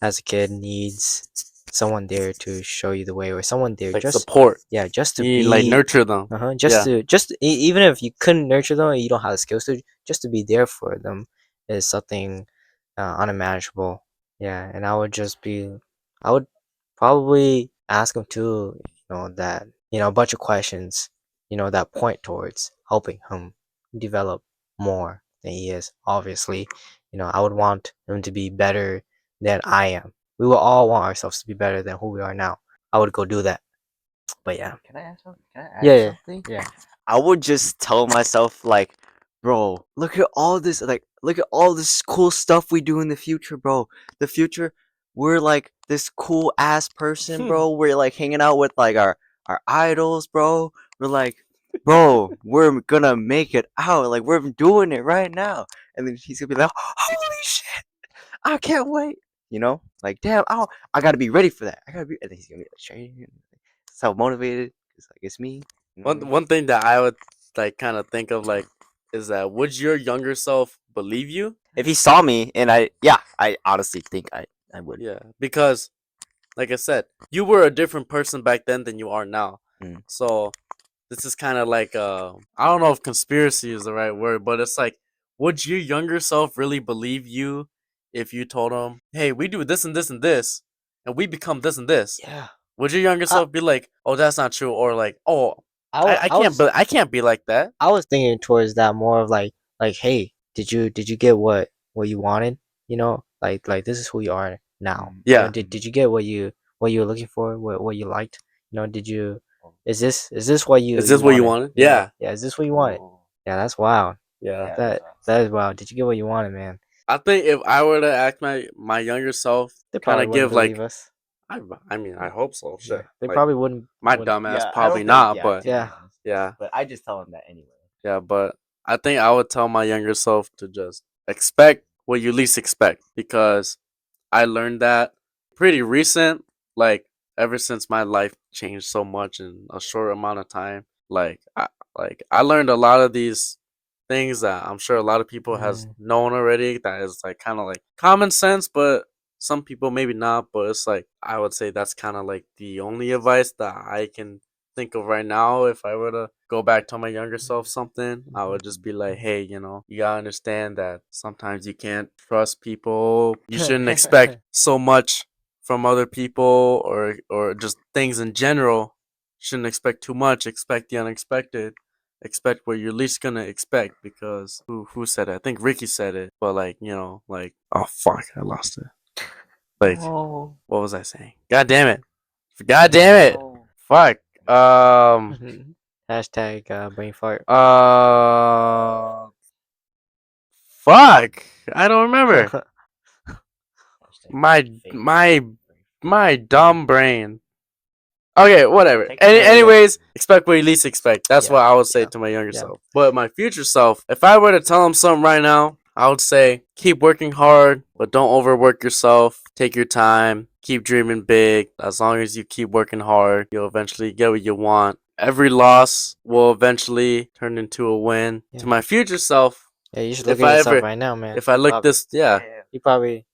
as a kid needs someone there to show you the way, or someone there Like just, support. yeah, just to You like be, nurture them. just Yeah. to even if you couldn't nurture them and you don't have the skills to, just to be there for them is something unimaginable. Yeah, and I would probably ask him too, that a bunch of questions, that point towards helping him develop more than he is. Obviously, I would want him to be better than I am. We will all want ourselves to be better than who we are now. I would go do that. But yeah. Can I add something? Can I add Yeah, yeah. something? Yeah. I would just tell myself like, bro, look at all this cool stuff we do in the future, bro. The future, we're like this cool ass person, bro. We're like hanging out with like our idols, bro. We're like, bro, we're gonna make it out. Like we're doing it right now. And then he's gonna be like, holy shit, I can't wait. Like damn, I gotta be ready for that. I gotta be. And then he's gonna be like, training, so motivated. It's like it's me. You know what I mean? One thing that I would like kind of think of like is that would your younger self believe you? If he saw me and I honestly think I would. Yeah, because like I said, you were a different person back then than you are now. Mm. So this is kind of like I don't know if conspiracy is the right word, but it's like, would your younger self really believe you if you told him, "Hey, we do this and this and this, and we become this and this"? Yeah. Would your younger I self be like, "Oh, that's not true," or like, "Oh, I I can't, was I can't be like that." I was thinking towards that more of like, hey, did you get what you wanted? Like this is who you are now. Yeah. Did you get what you were looking for? What you liked? Did you is this what Is you this what you wanted? wanted? Yeah. Yeah. Yeah, is this what you wanted? Yeah, that's wild. Yeah. That is wild. Did you get what you wanted, man? I think if I were to act my younger self, They kind probably of wouldn't give believe like us. I mean I hope so. Yeah. Shit, They like probably wouldn't my wouldn't dumbass Yeah, I probably don't think. not, Yeah, but to be Yeah. honest. yeah, But I just tell him that anyway. yeah. But I think I would tell my younger self to just expect what you least expect because I learned that pretty recent, like ever since my life changed so much in a short amount of time. I learned a lot of these things that I'm sure a lot of people has Mm. known already. That is like kind of like common sense, but some people maybe not. But it's like I would say that's kind of like the only advice that I can think of right now. If I were to go back to my younger self something, I would just be like, hey, you gotta understand that sometimes you can't trust people. You shouldn't expect so much from other people or just things in general. Shouldn't expect too much. Expect the unexpected. Expect what you're least gonna expect because who said it? I think Ricky said it. But like like oh fuck, I lost it. Like Oh. what was I saying? God damn it! God damn it! Fuck. Hashtag brain fart. Uh. Fuck. I don't remember. My my dumb brain. Okay, whatever. Take it there, Anyways, expect what you least expect. That's Yeah, what I would say yeah, to my younger yeah. self. But my future self, if I were to tell him something right now, I would say keep working hard, but don't overwork yourself. Take your time. Keep dreaming big. As long as you keep working hard, you'll eventually get what you want. Every loss will eventually turn into a win. Yeah. To my future self, Yeah, you should look if at I yourself ever, right now, man. if I look Probably. this, yeah, You probably.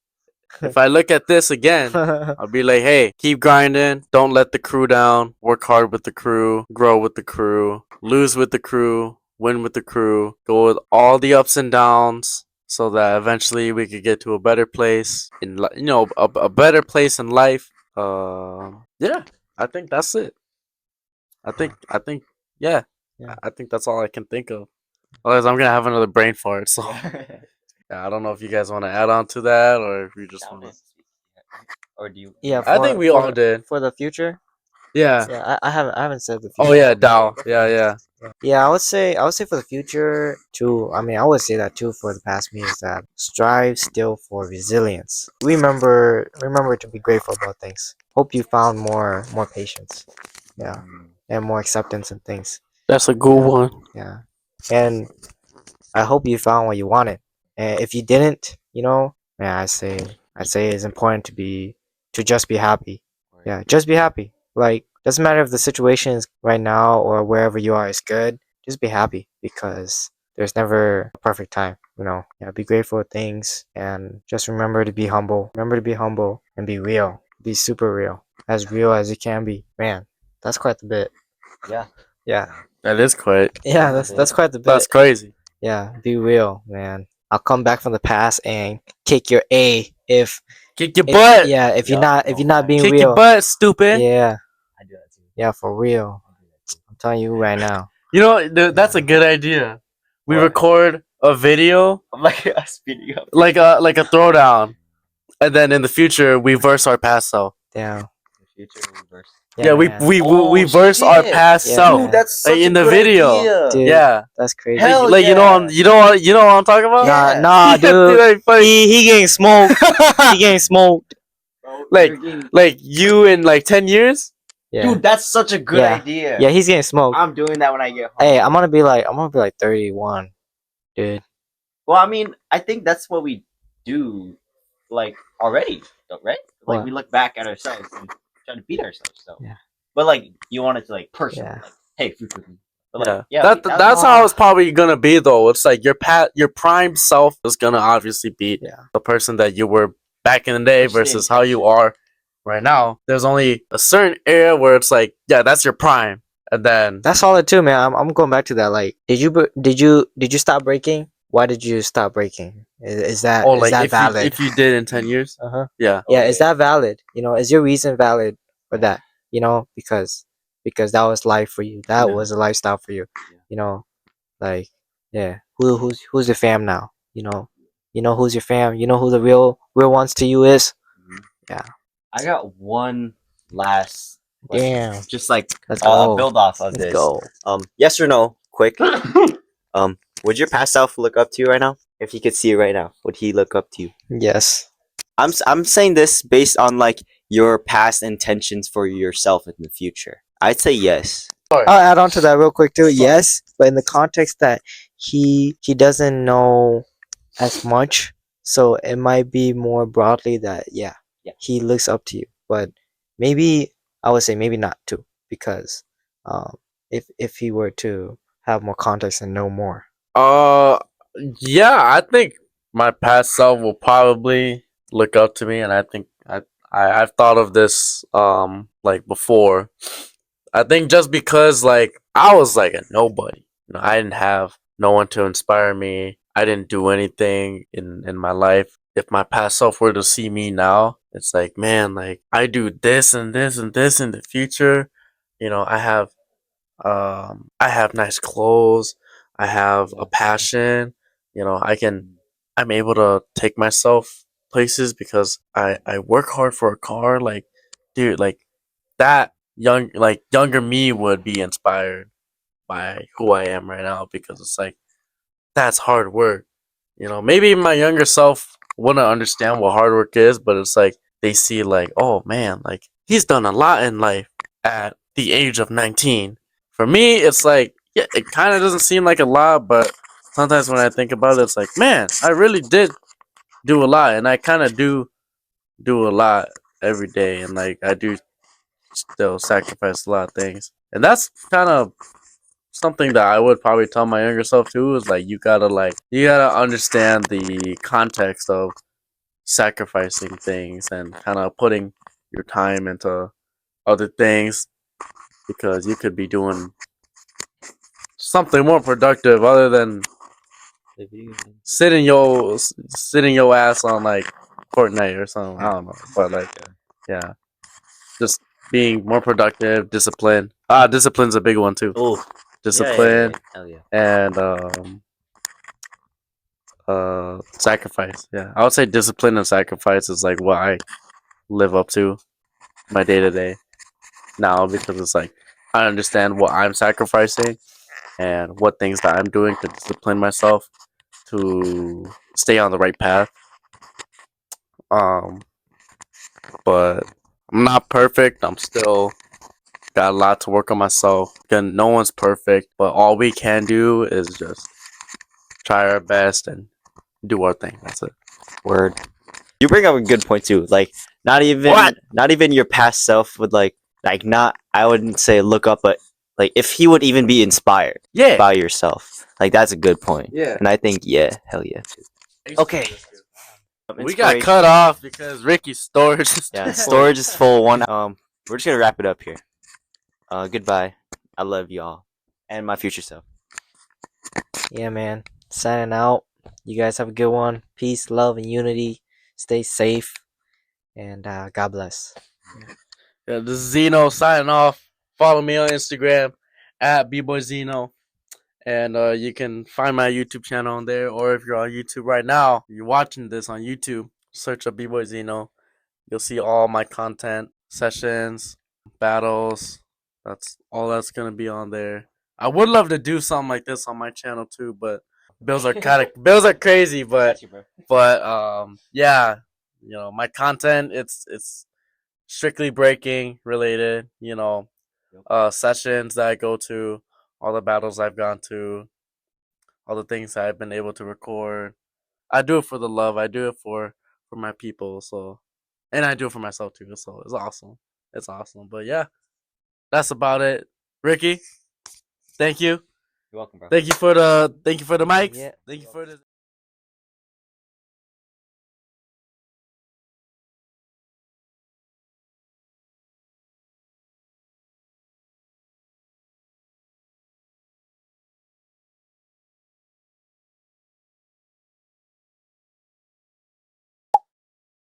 if I look at this again, I'll be like, hey, keep grinding. Don't let the crew down. Work hard with the crew. Grow with the crew. Lose with the crew. Win with the crew. Go with all the ups and downs so that eventually we could get to a better place a better place in life. Yeah, I think that's it. I think, yeah, Yeah. I think that's all I can think of. Otherwise, I'm gonna have another brain fart. So Yeah. yeah, I don't know if you guys want to add on to that or if you just want to. Or do you? Yeah, I think we all did. for the future. Yeah. Yeah, I haven't said the Oh future. yeah, Dow. Yeah, yeah. Yeah, I would say for the future too. I mean, I would say that too for the past me is that strive still for resilience. Remember to be grateful about things. Hope you found more patience. Yeah, and more acceptance in things. That's a good one. Yeah, and I hope you found what you wanted. And if you didn't, man, I say it's important to just be happy. Yeah, just be happy. Like, doesn't matter if the situation is right now or wherever you are is good. Just be happy because there's never a perfect time. Yeah, be grateful for things and just remember to be humble. Remember to be humble and be real. Be super real as you can be. Man, that's quite the bit. Yeah. Yeah, That is quite. yeah, that's quite the bit. That's crazy. Yeah, be real, man. I'll come back from the past and kick your A if Kick your butt. yeah, if you're Yeah. not if you're not being Kick your real. butt, stupid. Yeah, I do that too. yeah, for real. I'm telling you right now. You know, that's a good idea. We What? record a video I'm like speeding up. like a throwdown, and then in the future we verse our past self. Damn. The future reverse. Yeah, man. we verse our shit. past Yeah, self. man. That's Like, such in a the good video. idea. Dude, Yeah. that's crazy. Hell Like, you know what I'm talking about? Yeah. Nah, dude. Like, fuck. He getting smoked. He getting smoked. Bro, like you're getting- like you in like 10 years. Yeah. Dude, that's such a good Yeah. idea. Yeah, he's getting smoked. I'm doing that when I get home. Hey, I'm gonna be like 31, dude. Well, I mean, I think that's what we do, like already, right? Like What? we look back at ourselves and try to beat ourselves. So, Yeah. But like, you want it to like personally, Yeah. like, hey, future me. But like, That's how it's probably gonna be though. It's like your prime self is gonna obviously be Yeah. the person that you were back in the day Which is the versus how you intention. are right now. There's only a certain area where it's like, yeah, that's your prime, and then That's solid too, man. I'm going back to that. Like, did you stop breaking? Why did you stop breaking? Is that oh, is like that valid? if you did in 10 years, Uh-huh. yeah, Yeah, Okay. is that valid? Is your reason valid for that? Because that was life for you. That Yeah. was a lifestyle for you. Yeah. Like, yeah. Who's your fam now? Who's your fam? You know who the real ones to you is? Yeah. I got one last question. Damn. Just like Let's go. build off of Let's this. go. Yes or no? Quick. Would your past self look up to you right now? If he could see you right now, would he look up to you? Yes. I'm saying this based on like your past intentions for yourself in the future. I'd say yes. I'll add on to that real quick too. Yes, but in the context that he doesn't know as much, so it might be more broadly that Yeah. he looks up to you. But maybe I would say maybe not too, because if he were to have more context and know more. Yeah, I think my past self will probably look up to me, and I think I've thought of this like before. I think just because like I was like a nobody, I didn't have no one to inspire me. I didn't do anything in my life. If my past self were to see me now, it's like, man, like I do this and this and this in the future. I have nice clothes. I have a passion. I'm able to take myself places because I work hard for a car. Like, dude, like that younger me would be inspired by who I am right now because it's like that's hard work. Maybe my younger self wouldn't understand what hard work is, but it's like they see like, oh man, like he's done a lot in life at the age of 19. For me, it's like, yeah, it kind of doesn't seem like a lot, but sometimes when I think about it, it's like, man, I really did do a lot, and I kind of do a lot every day, and like I do still sacrifice a lot of things, and that's kind of something that I would probably tell my younger self too. Is like you gotta understand the context of sacrificing things and kind of putting your time into other things because you could be doing something more productive other than sitting your ass on like Fortnite or something. I don't know, but like yeah, just being more productive, discipline. Discipline's a big one too. Oh, Discipline hell yeah. and sacrifice. Yeah, I would say discipline and sacrifice is like what I live up to my day to day now because it's like I understand what I'm sacrificing and what things that I'm doing to discipline myself to stay on the right path. Um, but I'm not perfect. I'm still got a lot to work on myself. Again, no one's perfect, but all we can do is just try our best and do our thing. That's it. Word. You bring up a good point too. Like not even your past self would like not I wouldn't say look up, but like if he would even be inspired Yeah. by yourself. Like that's a good point. Yeah. And I think hell yeah. Okay. We got cut off because Ricky's storage is Yeah, storage is full. We're just gonna wrap it up here. Goodbye. I love y'all and my future self. Yeah, man. Signing out. You guys have a good one. Peace, love, and unity. Stay safe, and God bless. Yeah, this is Zeno signing off. Follow me on Instagram at Bboy Zeno. And you can find my YouTube channel on there. Or if you're on YouTube right now, you're watching this on YouTube, search up Bboy Zeno. You'll see all my content, sessions, battles. That's all that's going to be on there. I would love to do something like this on my channel too, but bills are crazy, but yeah, my content it's strictly breaking related, sessions that I go to, all the battles I've gone to, all the things that I've been able to record. I do it for the love. I do it for my people. So, and I do it for myself too. So it's awesome. It's awesome. But yeah, that's about it. Ricky, thank you. You're welcome, bro. Thank you for the mics. Yeah. Thank you for the